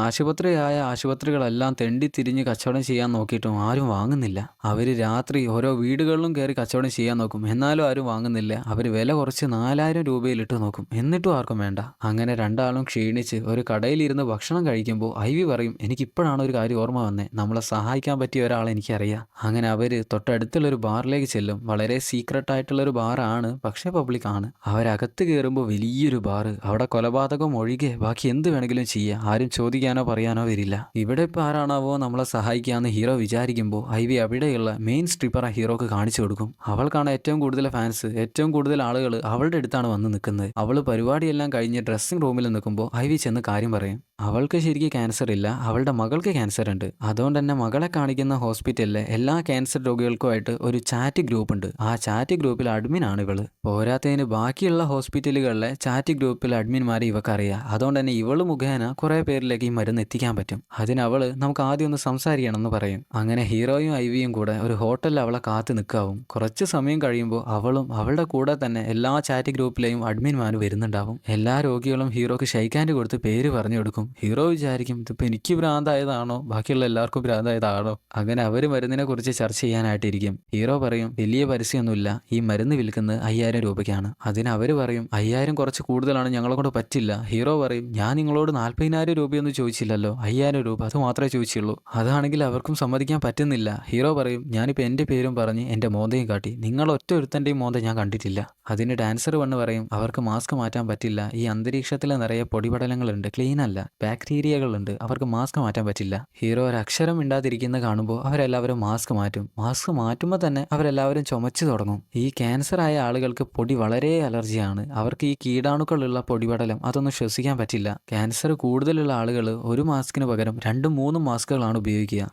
ആശുപത്രികളെല്ലാം തെണ്ടി തിരിഞ്ഞ് കച്ചവടം ചെയ്യാൻ നോക്കിയിട്ടും ആരും വാങ്ങുന്നില്ല. അവർ രാത്രി ഓരോ വീടുകളിലും കയറി കച്ചവടം ചെയ്യാൻ നോക്കും. എന്നാലും ആരും വാങ്ങുന്നില്ല. അവർ വില കുറച്ച് 4000 രൂപയിലിട്ട് നോക്കും. എന്നിട്ടും ആർക്കും വേണ്ട. അങ്ങനെ രണ്ടാളും ക്ഷീണിച്ച് ഒരു കടയിലിരുന്ന് ഭക്ഷണം കഴിക്കുമ്പോൾ IV പറയും എനിക്കിപ്പോഴാണ് ഒരു കാര്യം ഓർമ്മ വന്നേ, നമ്മളെ സഹായിക്കാൻ പറ്റിയ ഒരാളെ എനിക്കറിയാം. അങ്ങനെ അവർ തൊട്ടടുത്തുള്ളൊരു ബാറിലേക്ക് ചെല്ലും. വളരെ സീക്രട്ട് ആയിട്ടുള്ളൊരു ബാറാണ്, പക്ഷേ പബ്ലിക് ആണ്. അവരകത്ത് കയറുമ്പോൾ വലിയൊരു ബാറ്. അവിടെ കൊലപാതകം ഒഴികെ ബാക്കി എന്ത് വേണമെങ്കിലും ചെയ്യാം. ആരും ചോദിക്കാനോ പറയാനോ വരില്ല. ഇവിടെ ഇപ്പോൾ ആരാണാവോ നമ്മളെ സഹായിക്കാമെന്ന് ഹീറോ വിചാരിക്കുമ്പോൾ IV അവിടെയുള്ള മെയിൻ സ്ട്രിപ്പറെ ഹീറോക്ക് കാണിച്ചു കൊടുക്കും. അവൾക്കാണ് ഏറ്റവും കൂടുതൽ ഫാൻസ്, ഏറ്റവും കൂടുതൽ ആളുകൾ അവളുടെ അടുത്താണ് വന്ന് നിൽക്കുന്നത്. അവൾ പരിപാടിയെല്ലാം കഴിഞ്ഞ് ഡ്രസ്സിംഗ് റൂമിൽ നിൽക്കുമ്പോൾ IV ചെന്ന് കാര്യം പറയും. അവൾക്ക് ശരിക്കും ക്യാൻസർ ഇല്ല, അവളുടെ മകൾക്ക് ക്യാൻസർ ഉണ്ട്. അതുകൊണ്ട് തന്നെ മകളെ കാണിക്കുന്ന ഹോസ്പിറ്റലിലെ എല്ലാ ക്യാൻസർ രോഗികൾക്കുമായിട്ട് ഒരു ചാറ്റ് ഗ്രൂപ്പ് ഉണ്ട്. ആ ചാറ്റ് ഗ്രൂപ്പിൽ അഡ്മിനാണ് ഇവള്. പോരാത്തതിന് ബാക്കിയുള്ള ഹോസ്പിറ്റലുകളിലെ ചാറ്റ് ഗ്രൂപ്പിൽ അഡ്മിന്മാരെ ഇവക്കറിയാം. അതുകൊണ്ട് തന്നെ ഇവള് മുഖേന കുറെ പേരിലേക്ക് ഈ മരുന്ന് എത്തിക്കാൻ പറ്റും. അതിനവള് നമുക്ക് ആദ്യം ഒന്ന് സംസാരിക്കണം എന്ന് പറയും. അങ്ങനെ ഹീറോയും IVയും കൂടെ ഒരു ഹോട്ടലിൽ അവളെ കാത്തു നിൽക്കാവും. കുറച്ച് സമയം കഴിയുമ്പോൾ അവളും അവളുടെ കൂടെ തന്നെ എല്ലാ ചാറ്റ് ഗ്രൂപ്പിലെയും അഡ്മിന്മാരും വരുന്നുണ്ടാവും. എല്ലാ രോഗികളും ഹീറോക്ക് ഷൈക്കാൻഡ് കൊടുത്ത് പേര് പറഞ്ഞു കൊടുക്കും. ഹീറോ വിചാരിക്കും ഇതിപ്പോൾ എനിക്ക് ഭ്രാന്തായതാണോ ബാക്കിയുള്ള എല്ലാവർക്കും ഭ്രാന്തായതാണോ. അങ്ങനെ അവർ മരുന്നിനെ കുറിച്ച് ചർച്ച ചെയ്യാനായിട്ടിരിക്കും. ഹീറോ പറയും വലിയ പരസ്യമൊന്നുമില്ല, ഈ മരുന്ന് വിൽക്കുന്നത് 5000 രൂപയ്ക്കാണ്. അതിന് അവർ പറയും 5000 കുറച്ച് കൂടുതലാണ്, ഞങ്ങളെ കൊണ്ട് പറ്റില്ല. ഹീറോ പറയും ഞാൻ നിങ്ങളോട് 40,000 രൂപയൊന്നും ചോദിച്ചില്ലല്ലോ, 5000 രൂപ അത് മാത്രമേ ചോദിച്ചുള്ളൂ. അതാണെങ്കിൽ അവർക്കും സമ്മതിക്കാൻ പറ്റുന്നില്ല. ഹീറോ പറയും ഞാനിപ്പോൾ എൻ്റെ പേരും പറഞ്ഞ് എൻ്റെ മോന്തയും കാട്ടി, നിങ്ങൾ ഒറ്റ ഒരുത്തൻ്റെയും മോന്ത ഞാൻ കണ്ടിട്ടില്ല. അതിന് ഡാൻസർ വന്ന് പറയും അവർക്ക് മാസ്ക് മാറ്റാൻ പറ്റില്ല, ഈ അന്തരീക്ഷത്തിൽ നിറയെ പൊടിപടലങ്ങളുണ്ട്, ക്ലീൻ അല്ല, ബാക്ടീരിയകളുണ്ട്, അവർക്ക് മാസ്ക് മാറ്റാൻ പറ്റില്ല. ഹീറോ ഒരു അക്ഷരം മിണ്ടാതിരിക്കുന്ന കാണുമ്പോൾ അവരെല്ലാവരും മാസ്ക് മാറ്റും. മാസ്ക് മാറ്റുമ്പോൾ തന്നെ അവരെല്ലാവരും ചുമച്ചു തുടങ്ങും. ഈ ക്യാൻസർ ആയ ആളുകൾക്ക് പൊടി വളരെ അലർജിയാണ്. അവർക്ക് ഈ കീടാണുക്കളുള്ള പൊടിപടലം അതൊന്നും ശ്വസിക്കാൻ പറ്റില്ല. ക്യാൻസർ കൂടുതലുള്ള ആളുകൾ ഒരു മാസ്കിന് പകരം 2-3 മാസ്കുകളാണ് ഉപയോഗിക്കുക.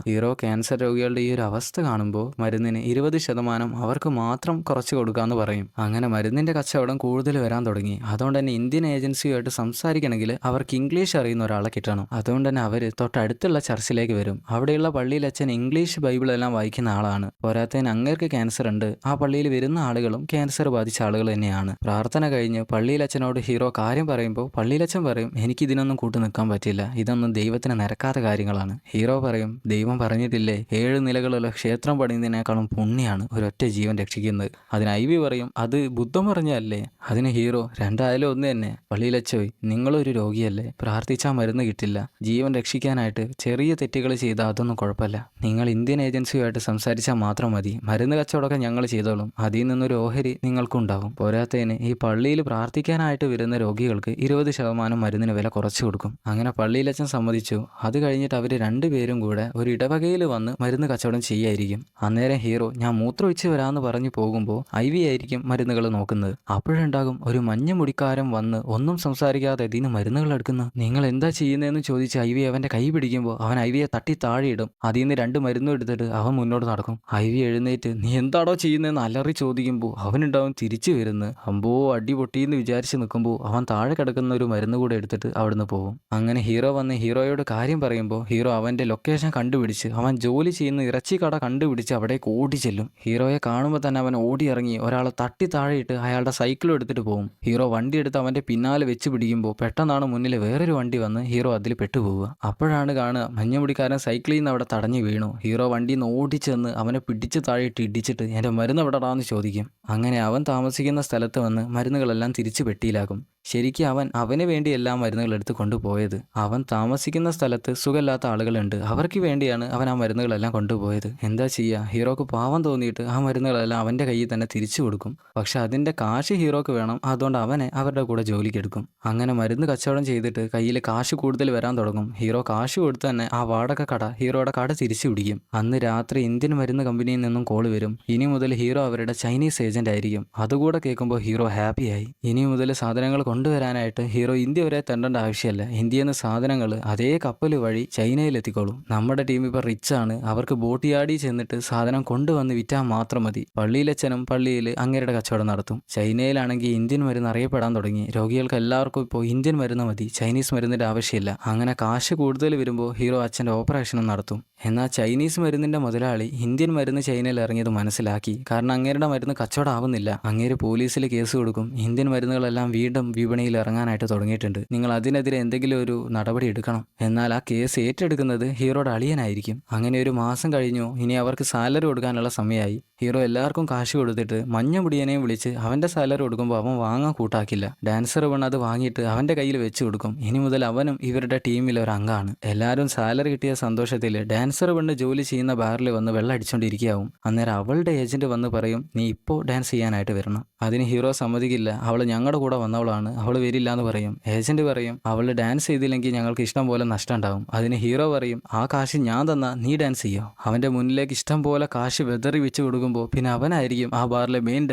ഹീറോ ക്യാൻസർ രോഗികളുടെ ഈ ഒരു അവസ്ഥ കാണുമ്പോൾ മരുന്നിന് 20% അവർക്ക് മാത്രം കുറച്ച് കൊടുക്കാമെന്ന് പറയും. അങ്ങനെ മരുന്നിന്റെ കച്ചവടം കൂടുതൽ വരാൻ തുടങ്ങി. അതുകൊണ്ട് തന്നെ ഇന്ത്യൻ ഏജൻസിയുമായിട്ട് സംസാരിക്കണമെങ്കിൽ അവർക്ക് ഇംഗ്ലീഷ് അറിയുന്ന ഒരാളെ കിട്ടണം. അതുകൊണ്ട് തന്നെ അവർ തൊട്ടടുത്തുള്ള ചർച്ചിലേക്ക് വരും. അവിടെയുള്ള പള്ളിയിൽ അച്ഛൻ ഇംഗ്ലീഷ് ബൈബിളെല്ലാം വായിക്കുന്ന ആളാണ്. പോരാത്തതിന് അങ്ങേർക്ക് ക്യാൻസർ ഉണ്ട്. ആ പള്ളിയിൽ വരുന്ന ആളുകളും ക്യാൻസർ ബാധിച്ച ആളുകൾ തന്നെയാണ്. പ്രാർത്ഥന കഴിഞ്ഞ് പള്ളിയിലച്ഛനോട് ഹീറോ കാര്യം പറയുമ്പോൾ പള്ളിയിലച്ഛൻ പറയും, എനിക്ക് ഇതിനൊന്നും കൂട്ടു നിൽക്കാൻ പറ്റില്ല, ഇതൊന്നും ദൈവത്തിന് നിരക്കാത്ത കാര്യങ്ങളാണ്. ഹീറോ പറയും, ദൈവം പറഞ്ഞിട്ടില്ലേ 7 നിലകളുള്ള ക്ഷേത്രം പണിയുന്നതിനേക്കാളും പുണ്യാണ് ഒരൊറ്റ ജീവൻ രക്ഷിക്കുന്നത്. അതിന് ഐവി പറയും, അത് ബുദ്ധൻ പറഞ്ഞല്ലേ. അതിന് ഹീറോ, രണ്ടായാലും ഒന്ന് തന്നെ. പള്ളിയിലച്ചോയ്, നിങ്ങളൊരു രോഗിയല്ലേ, പ്രാർത്ഥിച്ചാൽ മരുന്ന് കിട്ടില്ല. ജീവൻ രക്ഷിക്കാനായിട്ട് ചെറിയ തെറ്റുകൾ ചെയ്താൽ അതൊന്നും കുഴപ്പമില്ല. നിങ്ങൾ ഇന്ത്യൻ ഏജൻസിയുമായിട്ട് സംസാരിച്ചാൽ മാത്രം മതി. മരുന്ന് കച്ചവടമൊക്കെ ഞങ്ങൾ ചെയ്തോളും. അതിൽ നിന്നൊരു ഓഹരി നിങ്ങൾക്കുണ്ടാവും. പോരാത്തതിന് ഈ പള്ളിയിൽ പ്രാർത്ഥിക്കാനായിട്ട് വരുന്ന രോഗികൾക്ക് 20% മരുന്നിന് വില കുറച്ച് കൊടുക്കും. അങ്ങനെ പള്ളിയിലച്ഛൻ സമ്മതിച്ചു. അത് കഴിഞ്ഞിട്ട് അവർ രണ്ടുപേരും കൂടെ ഒരു ഇടവകയിൽ വന്ന് മരുന്ന് കച്ചവടം ചെയ്യായിരിക്കും. അന്നേരം ഹീറോ ഞാൻ മൂത്രമൊഴിച്ച് വരാമെന്ന് പറഞ്ഞു പോകുമ്പോൾ ഐവി ആയിരിക്കും മരുന്നുകൾ നോക്കുന്നത്. അപ്പോഴുണ്ടാകും ഒരു മഞ്ഞ മുടിക്കാരൻ വന്ന് ഒന്നും സംസാരിക്കാതെ ഇതിന് മരുന്നുകൾ എടുക്കുന്നു. നിങ്ങൾ എന്താ ചെയ്യുന്നതെന്ന് ചോദിച്ച് ഐവി അവന്റെ കൈ പിടിക്കുമ്പോൾ അവൻ ഐവിയെ തട്ടി താഴെയിടും. അതിൽ നിന്ന് 2 മരുന്നും എടുത്തിട്ട് അവൻ മുന്നോട്ട് നടക്കും. ഐവി എഴുന്നേറ്റ് നീ എന്താടോ ചെയ്യുന്നതെന്ന് അലറി ചോദിക്കുമ്പോൾ അവനുണ്ടാവും തിരിച്ചു വരുന്നു. അമ്പോ അടി പൊട്ടിയെന്ന് വിചാരിച്ച് നിൽക്കുമ്പോൾ അവൻ താഴെ കിടക്കുന്ന ഒരു മരുന്ന് കൂടെ എടുത്തിട്ട് അവിടുന്ന് പോകും. അങ്ങനെ ഹീറോ വന്ന് ഹീറോയോട് കാര്യം പറയുമ്പോൾ ഹീറോ അവന്റെ ലൊക്കേഷൻ കണ്ടുപിടിച്ച് അവൻ ജോലി ചെയ്യുന്ന ഇറച്ചി കട കണ്ടുപിടിച്ച് അവിടേക്ക് ഓടി ചെല്ലും. ഹീറോയെ കാണുമ്പോൾ തന്നെ അവൻ ഓടി ഇറങ്ങി ഒരാളെ തട്ടി താഴെയിട്ട് അയാളുടെ സൈക്കിളും എടുത്തിട്ട് പോകും. ഹീറോ വണ്ടി എടുത്ത് അവന്റെ പിന്നാലെ വെച്ച് പിടിക്കുമ്പോൾ പെട്ടെന്നാണ് മുന്നിൽ വേറൊരു വണ്ടി വന്ന് ഹീറോ അതിൽ പെട്ടുപോവുക. അപ്പോഴാണ് കാണുക മഞ്ഞമുടിക്കാരൻ സൈക്കിളിൽ നിന്ന് അവിടെ തടഞ്ഞു വീണു. ഹീറോ വണ്ടിയിൽ നിന്ന് ഓടിച്ചെന്ന് അവനെ പിടിച്ച് താഴെയിട്ട് ഇടിച്ചിട്ട് എൻ്റെ മരുന്ന് എവിടെടാന്ന് ചോദിക്കും. അങ്ങനെ അവൻ താമസിക്കുന്ന സ്ഥലത്ത് വന്ന് മരുന്നുകളെല്ലാം തിരിച്ചു പെട്ടിയിലാക്കും. ശരിക്കും അവന് വേണ്ടി എല്ലാ മരുന്നുകൾ എടുത്ത് കൊണ്ടുപോയത്. അവൻ താമസിക്കുന്ന സ്ഥലത്ത് സുഖമില്ലാത്ത ആളുകളുണ്ട്, അവർക്ക് വേണ്ടിയാണ് അവൻ ആ മരുന്നുകളെല്ലാം കൊണ്ടുപോയത്. എന്താ ചെയ്യുക, ഹീറോക്ക് പാവം തോന്നിയിട്ട് ആ മരുന്നുകളെല്ലാം അവൻ്റെ കയ്യിൽ തന്നെ തിരിച്ചു കൊടുക്കും. പക്ഷെ അതിൻ്റെ കാശ് ഹീറോക്ക് വേണം. അതുകൊണ്ട് അവനെ അവരുടെ കൂടെ ജോലിക്ക് എടുക്കും. അങ്ങനെ മരുന്ന് കച്ചവടം ചെയ്തിട്ട് കയ്യിൽ കാശ് കൂടുതൽ വരാൻ തുടങ്ങും. ഹീറോ കാശ് കൊടുത്ത് തന്നെ ആ വാടക കട ഹീറോയുടെ കട തിരിച്ചു പിടിക്കും. അന്ന് രാത്രി ഇന്ത്യൻ മരുന്ന് കമ്പനിയിൽ നിന്നും കോള് വരും. ഇനി മുതൽ ഹീറോ അവരുടെ ചൈനീസ് ഏജന്റ് ആയിരിക്കും. അതുകൂടെ കേൾക്കുമ്പോൾ ഹീറോ ഹാപ്പിയായി. ഇനി മുതൽ സാധനങ്ങൾ കൊണ്ടുവരാനായിട്ട് ഹീറോ ഇന്ത്യ വരെ തെണ്ടേണ്ട ആവശ്യമില്ല. ഇന്ത്യയിൽ നിന്ന് സാധനങ്ങൾ അതേ കപ്പൽ വഴി ചൈനയിൽ എത്തിക്കോളും. നമ്മുടെ ടീം ഇപ്പോൾ റിച്ച് ആണ്. അവർക്ക് ബോട്ട് യാർഡിൽ ചെന്നിട്ട് സാധനം കൊണ്ടുവന്ന് വിറ്റാൽ മാത്രം മതി. പള്ളിയിലച്ഛനും പള്ളിയിൽ അങ്ങേരുടെ കച്ചവടം നടത്തും. ചൈനയിലാണെങ്കിൽ ഇന്ത്യൻ മരുന്ന് അറിയപ്പെടാൻ തുടങ്ങി. രോഗികൾക്ക് എല്ലാവർക്കും ഇപ്പോൾ ഇന്ത്യൻ മരുന്ന് മതി, ചൈനീസ് മരുന്നിൻ്റെ ആവശ്യമില്ല. അങ്ങനെ കാശ് കൂടുതൽ വരുമ്പോൾ ഹീറോ അച്ഛൻ്റെ ഓപ്പറേഷനും നടത്തും. എന്നാൽ ചൈനീസ് മരുന്നിൻ്റെ മുതലാളി ഇന്ത്യൻ മരുന്ന് ചൈനയിൽ ഇറങ്ങിയത് മനസ്സിലാക്കി. കാരണം അങ്ങേരുടെ മരുന്ന് കച്ചവടം ആവുന്നില്ല. അങ്ങേര് പോലീസിൽ കേസ് കൊടുക്കും. ഇന്ത്യൻ മരുന്നുകളെല്ലാം വീണ്ടും വിപണിയിൽ ഇറങ്ങാനായിട്ട് തുടങ്ങിയിട്ടുണ്ട്, നിങ്ങൾ അതിനെതിരെ എന്തെങ്കിലും ഒരു നടപടി എടുക്കണം. എന്നാൽ ആ കേസ് ഏറ്റെടുക്കുന്നത് ഹീറോയുടെ അളിയനായിരിക്കും. അങ്ങനെ ഒരു മാസം കഴിഞ്ഞു. ഇനി അവർക്ക് സാലറി കൊടുക്കാനുള്ള സമയമായി. ഹീറോ എല്ലാവർക്കും കാശ് കൊടുത്തിട്ട് മഞ്ഞ മുടിയനെയും വിളിച്ച് അവൻ്റെ സാലറി കൊടുക്കുമ്പോൾ അവൻ വാങ്ങാൻ കൂട്ടാക്കില്ല. ഡാൻസർ പെണ്ണ് അത് വാങ്ങിയിട്ട് അവൻ്റെ കയ്യിൽ വെച്ച് കൊടുക്കും. ഇനി മുതൽ അവനും ഇവരുടെ ടീമിൽ ഒരു അംഗമാണ്. എല്ലാവരും സാലറി കിട്ടിയ സന്തോഷത്തിൽ ഡാൻസർ പെണ്ണ് ജോലി ചെയ്യുന്ന ബാറിൽ വന്ന് വെള്ളം അടിച്ചുകൊണ്ടിരിക്കുകയാവും. അന്നേരം അവളുടെ ഏജന്റ് വന്ന് പറയും, നീ ഇപ്പോൾ ഡാൻസ് ചെയ്യാനായിട്ട് വരണം. അതിന് ഹീറോ സമ്മതിക്കില്ല. അവൾ ഞങ്ങളുടെ കൂടെ വന്നവളാണ്, അവൾ വരില്ല എന്ന് പറയും. ഏജന്റ് പറയും, അവൾ ഡാൻസ് ചെയ്തില്ലെങ്കിൽ ഞങ്ങൾക്ക് ഇഷ്ടം പോലെ നഷ്ടം ഉണ്ടാവും. അതിന് ഹീറോ പറയും, ആ കാശ് ഞാൻ തന്നാ നീ ഡാൻസ് ചെയ്യോ. അവന്റെ മുന്നിലേക്ക് ഇഷ്ടം പോലെ കാശ് വെതറി വെച്ച് കൊടുക്കുമ്പോൾ പിന്നെ അവനായിരിക്കും ആ ബാറിലെ മെയിൻ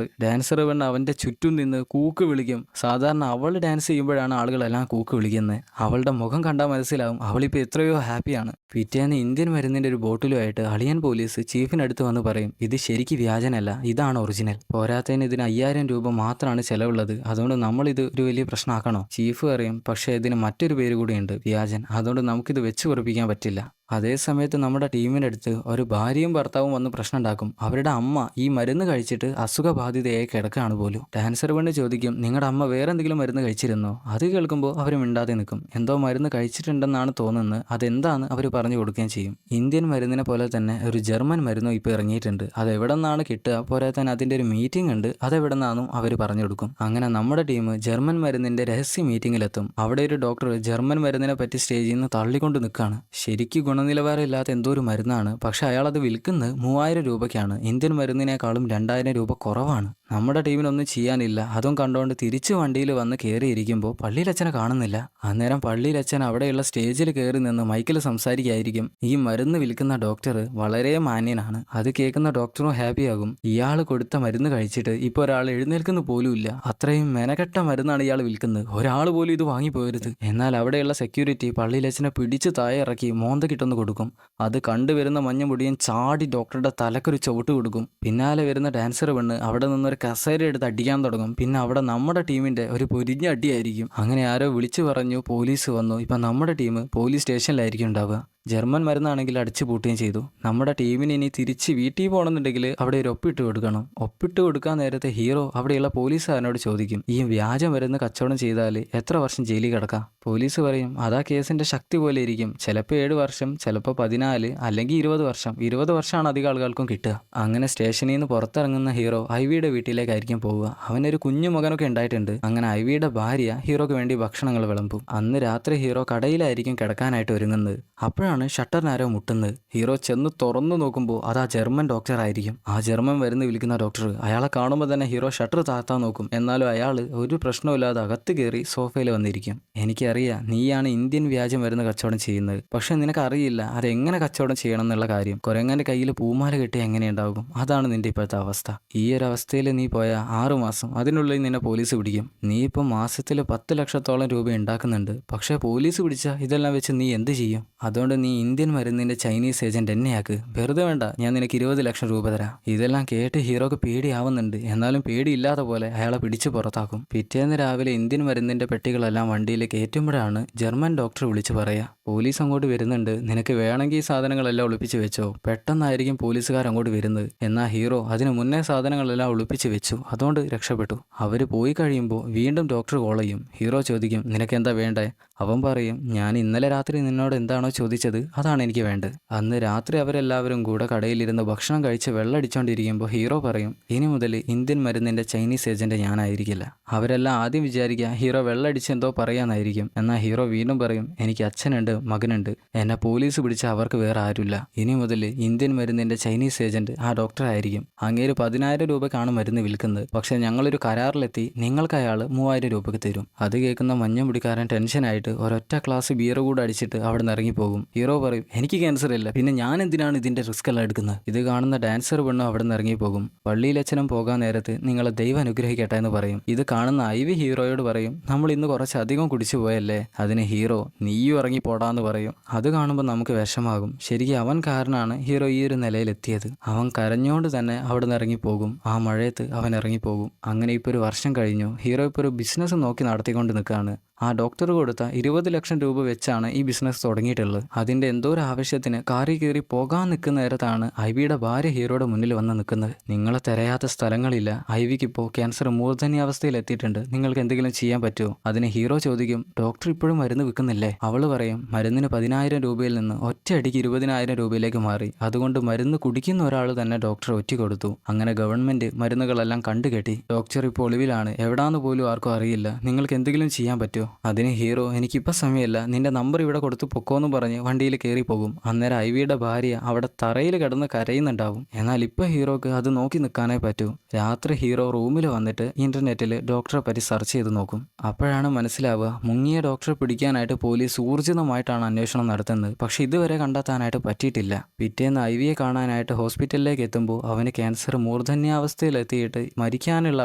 ഡാൻസർ പെണ്ണ് അവന്റെ ചുറ്റും നിന്ന് കൂക്ക് വിളിക്കും. സാധാരണ അവൾ ഡാൻസ് ചെയ്യുമ്പോഴാണ് ആളുകളെല്ലാം കൂക്ക് വിളിക്കുന്നത്. അവളുടെ മുഖം കണ്ടാൽ മനസ്സിലാവും അവളിപ്പോൾ എത്രയോ ഹാപ്പിയാണ്. പിറ്റേന്ന് ഇന്ത്യൻ മരുന്നിന്റെ ഒരു ബോട്ടിലുമായിട്ട് അളിയൻ പോലീസ് ചീഫിനടുത്ത് വന്ന് പറയും, ഇത് ശരിക്കും വ്യാജനല്ല, ഇതാണ് ഒറിജിനൽ. പോരാത്തതിന് ഇതിന് 5000 രൂപ മാത്രമാണ് ചെലവുള്ളത്. അതുകൊണ്ട് നമ്മളിത് ഒരു വലിയ പ്രശ്നമാക്കണോ? ചീഫ് പറയും, പക്ഷേ ഇതിന് മറ്റൊരു പേര് കൂടിയുണ്ട്, വ്യാജൻ. അതുകൊണ്ട് നമുക്കിത് വെച്ച് ഉറപ്പിക്കാൻ പറ്റില്ല. അതേസമയത്ത് നമ്മുടെ ടീമിൻ്റെ അടുത്ത് ഒരു ഭാര്യയും ഭർത്താവും വന്ന് പ്രശ്നം ഉണ്ടാക്കും. അവരുടെ അമ്മ ഈ മരുന്ന് കഴിച്ചിട്ട് അസുഖബാധിതയായി കിടക്കുകയാണ് പോലും. ഡാൻസർ പെണ്ണ് ചോദിക്കും, നിങ്ങളുടെ അമ്മ വേറെ എന്തെങ്കിലും മരുന്ന് കഴിച്ചിരുന്നോ? അത് കേൾക്കുമ്പോൾ അവർ മിണ്ടാതെ നിൽക്കും. എന്തോ മരുന്ന് കഴിച്ചിട്ടുണ്ടെന്നാണ് തോന്നുന്നത്. അതെന്താന്ന് അവർ പറഞ്ഞു കൊടുക്കുകയും ചെയ്യും. ഇന്ത്യൻ മരുന്നിനെ പോലെ തന്നെ ഒരു ജർമ്മൻ മരുന്നും ഇപ്പോൾ ഇറങ്ങിയിട്ടുണ്ട്. അത് എവിടെ നിന്നാണ് കിട്ടുക, പോരാ തന്നെ അതിൻ്റെ ഒരു മീറ്റിംഗ് ഉണ്ട്, അതെവിടെ നിന്നാണെന്നും അവർ പറഞ്ഞു കൊടുക്കും. അങ്ങനെ നമ്മുടെ ടീം ജർമ്മൻ മരുന്നിൻ്റെ രഹസ്യ മീറ്റിങ്ങിലെത്തും. അവിടെ ഒരു ഡോക്ടർ ജർമ്മൻ മരുന്നിനെ പറ്റി സ്റ്റേജിൽ നിന്ന് തള്ളിക്കൊണ്ട് നിൽക്കുകയാണ്. ശരിക്കും ഗുണനിലവാരം ഇല്ലാത്ത എന്തോ ഒരു മരുന്നാണ്. പക്ഷെ അയാൾ അത് വിൽക്കുന്നത് 3000 രൂപയ്ക്കാണ്. ഇന്ത്യൻ മരുന്നിനേക്കാളും 2000 രൂപ കുറവാണ്. നമ്മുടെ ടീമിനൊന്നും ചെയ്യാനില്ല. അതും കണ്ടുകൊണ്ട് തിരിച്ച് വണ്ടിയിൽ വന്ന് കയറിയിരിക്കുമ്പോൾ പള്ളിയിലച്ഛനെ കാണുന്നില്ല. അന്നേരം പള്ളിയിലച്ഛൻ അവിടെയുള്ള സ്റ്റേജിൽ കയറി നിന്ന് മൈക്കിൽ സംസാരിക്കുകയായിരിക്കും. ഈ മരുന്ന് വിൽക്കുന്ന ഡോക്ടർ വളരെ മാന്യനാണ്. അത് കേൾക്കുന്ന ഡോക്ടറും ഹാപ്പിയാകും. ഇയാൾ കൊടുത്ത മരുന്ന് കഴിച്ചിട്ട് ഇപ്പോൾ ഒരാൾ എഴുന്നേൽക്കുന്ന പോലുമില്ല. അത്രയും മെനക്കെട്ട മരുന്നാണ് ഇയാൾ വിൽക്കുന്നത്. ഒരാൾ പോലും ഇത് വാങ്ങിപ്പോകരുത്. എന്നാൽ അവിടെയുള്ള സെക്യൂരിറ്റി പള്ളിയിലച്ഛനെ പിടിച്ച് താഴെ ഇറക്കി മോന്തക്കിട്ടൊന്ന് കൊടുക്കും. അത് കണ്ടുവരുന്ന മഞ്ഞമുടിയൻ ചാടി ഡോക്ടറുടെ തലക്കൊരു ചവിട്ട് കൊടുക്കും. പിന്നാലെ വരുന്ന ഡാൻസർ പെണ്ണ് അവിടെ നിന്നൊരു കസേര എടുത്ത് അടിക്കാൻ തുടങ്ങും. പിന്നെ അവിടെ നമ്മുടെ ടീമിന്റെ ഒരു പൊരിഞ്ഞ അടിയായിരിക്കും. അങ്ങനെ ആരോ വിളിച്ചു പറഞ്ഞു, പോലീസ് വന്നു. ഇപ്പം നമ്മുടെ ടീം പോലീസ് സ്റ്റേഷനിലായിരിക്കും ഉണ്ടാവുക. ജർമ്മൻ മരുന്നാണെങ്കിൽ അടിച്ചു പൂട്ടുകയും ചെയ്തു. നമ്മുടെ ടീമിന് ഇനി തിരിച്ച് വീട്ടിൽ പോകണമെന്നുണ്ടെങ്കിൽ അവിടെ ഒരു ഒപ്പിട്ട് കൊടുക്കണം. ഒപ്പിട്ട് കൊടുക്കാൻ നേരത്തെ ഹീറോ അവിടെയുള്ള പോലീസുകാരനോട് ചോദിക്കും, ഈ വ്യാജ മരുന്ന് കച്ചവടം ചെയ്താൽ എത്ര വർഷം ജയിലിൽ കിടക്കാം? പോലീസ് പറയും, അതാ കേസിന്റെ ശക്തി പോലെ ഇരിക്കും. ചിലപ്പോൾ 7 വർഷം, ചിലപ്പോൾ 14, അല്ലെങ്കിൽ 20 വർഷം. 20 വർഷമാണ് അധികം ആളുകൾക്കും കിട്ടുക. അങ്ങനെ സ്റ്റേഷനിൽ നിന്ന് പുറത്തിറങ്ങുന്ന ഹീറോ ഐവിയുടെ വീട്ടിലേക്കായിരിക്കും പോവുക. അവനൊരു കുഞ്ഞു മകനൊക്കെ ഉണ്ടായിട്ടുണ്ട്. അങ്ങനെ ഐവിയുടെ ഭാര്യ ഹീറോക്ക് വേണ്ടി ഭക്ഷണങ്ങൾ വിളമ്പും. അന്ന് രാത്രി ഹീറോ കടയിലായിരിക്കും കിടക്കാനായിട്ട് ഒരുങ്ങുന്നത്. അപ്പോഴാണ് ഷട്ടറിനാരോ മുട്ടുന്നത്. ഹീറോ ചെന്ന് തുറന്നു നോക്കുമ്പോൾ അത് ആ ജർമ്മൻ ഡോക്ടർ ആയിരിക്കും. ആ ജർമ്മൻ മരുന്ന് വിൽക്കുന്ന ഡോക്ടർ. അയാളെ കാണുമ്പോൾ തന്നെ ഹീറോ ഷട്ടർ താത്താൻ നോക്കും. എന്നാലും അയാൾ ഒരു പ്രശ്നമില്ലാതെ അകത്ത് കയറി സോഫയിൽ വന്നിരിക്കും. എനിക്കറിയാം നീയാണ് ഇന്ത്യൻ വ്യാജ മരുന്ന് കച്ചവടം ചെയ്യുന്നത്. പക്ഷെ നിനക്കറിയില്ല അതെങ്ങനെ കച്ചവടം ചെയ്യണം എന്നുള്ള കാര്യം. കുരങ്ങന്റെ കയ്യിൽ പൂമാല കെട്ടി എങ്ങനെയുണ്ടാകും? അതാണ് നിന്റെ ഇപ്പോഴത്തെ അവസ്ഥ. ഈ ഒരു അവസ്ഥയിൽ നീ പോയ 6 മാസം അതിനുള്ളിൽ നിന്നെ പോലീസ് പിടിക്കും. നീ ഇപ്പം മാസത്തിൽ 10 ലക്ഷത്തോളം രൂപ ഉണ്ടാക്കുന്നുണ്ട്. പക്ഷേ പോലീസ് പിടിച്ചാൽ ഇതെല്ലാം വെച്ച് നീ എന്ത് ചെയ്യും? അതുകൊണ്ട് നീ ഇന്ത്യൻ മരുന്നിന്റെ ചൈനീസ് ഏജന്റ് എന്നെയാക്ക്. വെറുതെ വേണ്ട, ഞാൻ നിനക്ക് 20 ലക്ഷം രൂപ തരാം. ഇതെല്ലാം കേട്ട് ഹീറോക്ക് പേടിയാവുന്നുണ്ട്. എന്നാലും പേടിയില്ലാത്ത പോലെ അയാളെ പിടിച്ചു പുറത്താക്കും. പിറ്റേന്ന് രാവിലെ ഇന്ത്യൻ മരുന്നിന്റെ പെട്ടികളെല്ലാം വണ്ടിയിൽ കയറ്റുമ്പോഴാണ് ജർമ്മൻ ഡോക്ടർ വിളിച്ചു പറയാ, പോലീസ് അങ്ങോട്ട് വരുന്നുണ്ട്. നിനക്ക് വേണമെങ്കിൽ ഈ സാധനങ്ങളെല്ലാം ഒളിപ്പിച്ച് വെച്ചോ. പെട്ടെന്നായിരിക്കും പോലീസുകാർ അങ്ങോട്ട് വരുന്നത്. എന്നാൽ ഹീറോ അതിന് മുന്നേ സാധനങ്ങളെല്ലാം ഒളിപ്പിച്ച് വെച്ചു. അതുകൊണ്ട് രക്ഷപ്പെട്ടു. അവര് പോയി കഴിയുമ്പോൾ വീണ്ടും ഡോക്ടർ കോൾ ചെയ്യും. ഹീറോ ചോദിക്കും, നിനക്ക് എന്താ വേണ്ടേ? അവൻ പറയും, ഞാൻ ഇന്നലെ രാത്രി നിന്നോട് എന്താണോ ചോദിച്ചത് അതാണ് എനിക്ക് വേണ്ടത്. അന്ന് രാത്രി അവരെല്ലാവരും കൂടെ കടയിലിരുന്ന് ഭക്ഷണം കഴിച്ച് വെള്ളടിച്ചോണ്ടിരിക്കുമ്പോൾ ഹീറോ പറയും, ഇനി മുതൽ ഇന്ത്യൻ മരുന്നിന്റെ ചൈനീസ് ഏജന്റ് ഞാനായിരിക്കില്ല. അവരെല്ലാം ആദ്യം വിചാരിക്കുക ഹീറോ വെള്ളടിച്ച് എന്തോ പറയാനായിരിക്കും. എന്നാൽ ഹീറോ വീണ്ടും പറയും, എനിക്ക് അച്ഛനുണ്ട്, മകനുണ്ട്. എന്നെ പോലീസ് പിടിച്ച അവർക്ക് വേറെ ആരുമില്ല. ഇനി മുതൽ ഇന്ത്യൻ മരുന്നിന്റെ ചൈനീസ് ഏജന്റ് ആ ഡോക്ടർ ആയിരിക്കും. അങ്ങേര് 10,000 രൂപക്കാണ് മരുന്ന് വിൽക്കുന്നത്. പക്ഷെ ഞങ്ങളൊരു കരാറിലെത്തി നിങ്ങൾക്ക് അയാൾ 3,000 രൂപയ്ക്ക് തരും. അത് കേൾക്കുന്ന മഞ്ഞമുടിക്കാരൻ ടെൻഷനായിട്ട് ഒരൊറ്റ ഗ്ലാസ് ബിയർ കൂടെ അടിച്ചിട്ട് അവിടെ നിന്ന് ഇറങ്ങിപ്പോകും. ഹീറോ പറയും, എനിക്ക് ക്യാൻസർ ഇല്ല, പിന്നെ ഞാൻ എന്തിനാണ് ഇതിന്റെ റിസ്ക് എല്ലാം എടുക്കുന്നത്? ഇത് കാണുന്ന ഡാൻസർ പെണ്ണും അവിടെ നിന്ന് ഇറങ്ങിപ്പോകും. പള്ളിയിലച്ഛനും പോകാൻ നേരത്ത് നിങ്ങളെ ദൈവം അനുഗ്രഹിക്കട്ടെ എന്ന് പറയും. ഇത് കാണുന്ന ഐവി ഹീറോയോട് പറയും, നമ്മൾ ഇന്ന് കുറച്ചധികം കുടിച്ചു പോയല്ലേ? അതിന് ഹീറോ, നീയും ഇറങ്ങി പോടാന്ന് പറയും. അത് കാണുമ്പോൾ നമുക്ക് വിഷമാകും. ശരിക്കും അവൻ കാരണമാണ് ഹീറോ ഈ ഒരു നിലയിലെത്തിയത്. അവൻ കരഞ്ഞുകൊണ്ട് തന്നെ അവിടെ നിന്ന് ഇറങ്ങിപ്പോകും. ആ മഴയത്ത് അവൻ ഇറങ്ങിപ്പോകും. അങ്ങനെ ഇപ്പോൾ 1 വർഷം കഴിഞ്ഞു. ഹീറോ ഇപ്പോൾ ഒരു ബിസിനസ് നോക്കി നടത്തിക്കൊണ്ട് നിൽക്കുകയാണ്. ആ ഡോക്ടർ കൊടുത്ത 20 ലക്ഷം രൂപ വെച്ചാണ് ഈ ബിസിനസ് തുടങ്ങിയിട്ടുള്ളത്. അതിന്റെ എന്തോ ഒരു ആവശ്യത്തിന് കാറി കയറി പോകാൻ നിൽക്കുന്ന നേരത്താണ് ഐവിയുടെ ഭാര്യ ഹീറോയുടെ മുന്നിൽ വന്ന് നിൽക്കുന്നത്. നിങ്ങളെ തിരയാത്ത സ്ഥലങ്ങളില്ല. ഐവിക്ക് ഇപ്പോൾ ക്യാൻസർ മൂർധന്യാവസ്ഥയിൽ എത്തിയിട്ടുണ്ട്. നിങ്ങൾക്ക് എന്തെങ്കിലും ചെയ്യാൻ പറ്റുമോ? അതിന് ഹീറോ ചോദിക്കും, ഡോക്ടർ ഇപ്പോഴും മരുന്ന് വിൽക്കുന്നില്ലേ? അവള് പറയും, മരുന്നിന് 10,000 രൂപയിൽ നിന്ന് ഒറ്റയടിക്ക് 20,000 രൂപയിലേക്ക് മാറി. അതുകൊണ്ട് മരുന്ന് കുടിക്കുന്ന ഒരാൾ തന്നെ ഡോക്ടർ ഒറ്റ കൊടുത്തു. അങ്ങനെ ഗവൺമെന്റ് മരുന്നുകളെല്ലാം കണ്ടുകെട്ടി. ഡോക്ടർ ഇപ്പോൾ ഒളിവിലാണ്. എവിടാന്ന് പോലും ആർക്കും അറിയില്ല. നിങ്ങൾക്ക് എന്തെങ്കിലും ചെയ്യാൻ പറ്റുമോ? അതിന് ഹീറോ, എനിക്കിപ്പോൾ സമയമല്ല, നിന്റെ നമ്പർ ഇവിടെ കൊടുത്ത് പൊക്കോന്ന് പറഞ്ഞ് വണ്ടിയിൽ കയറി പോകും. അന്നേരം ഐവിയുടെ ഭാര്യ അവിടെ തറയിൽ കിടന്ന് കരയുന്നുണ്ടാവും. എന്നാൽ ഇപ്പോൾ ഹീറോക്ക് അത് നോക്കി നിൽക്കാനേ പറ്റൂ. രാത്രി ഹീറോ റൂമിൽ വന്നിട്ട് ഇന്റർനെറ്റിൽ ഡോക്ടറെ പറ്റി സെർച്ച് ചെയ്ത് നോക്കും. അപ്പോഴാണ് മനസ്സിലാവുക, മുങ്ങിയ ഡോക്ടറെ പിടിക്കാനായിട്ട് പോലീസ് ഊർജിതമായിട്ടാണ് അന്വേഷണം നടത്തുന്നത്. പക്ഷെ ഇതുവരെ കണ്ടെത്താനായിട്ട് പറ്റിയിട്ടില്ല. പിറ്റേന്ന് ഐവിയെ കാണാനായിട്ട് ഹോസ്പിറ്റലിലേക്ക് എത്തുമ്പോൾ അവന് ക്യാൻസർ മൂർധന്യാവസ്ഥയിലെത്തിയിട്ട് മരിക്കാനുള്ള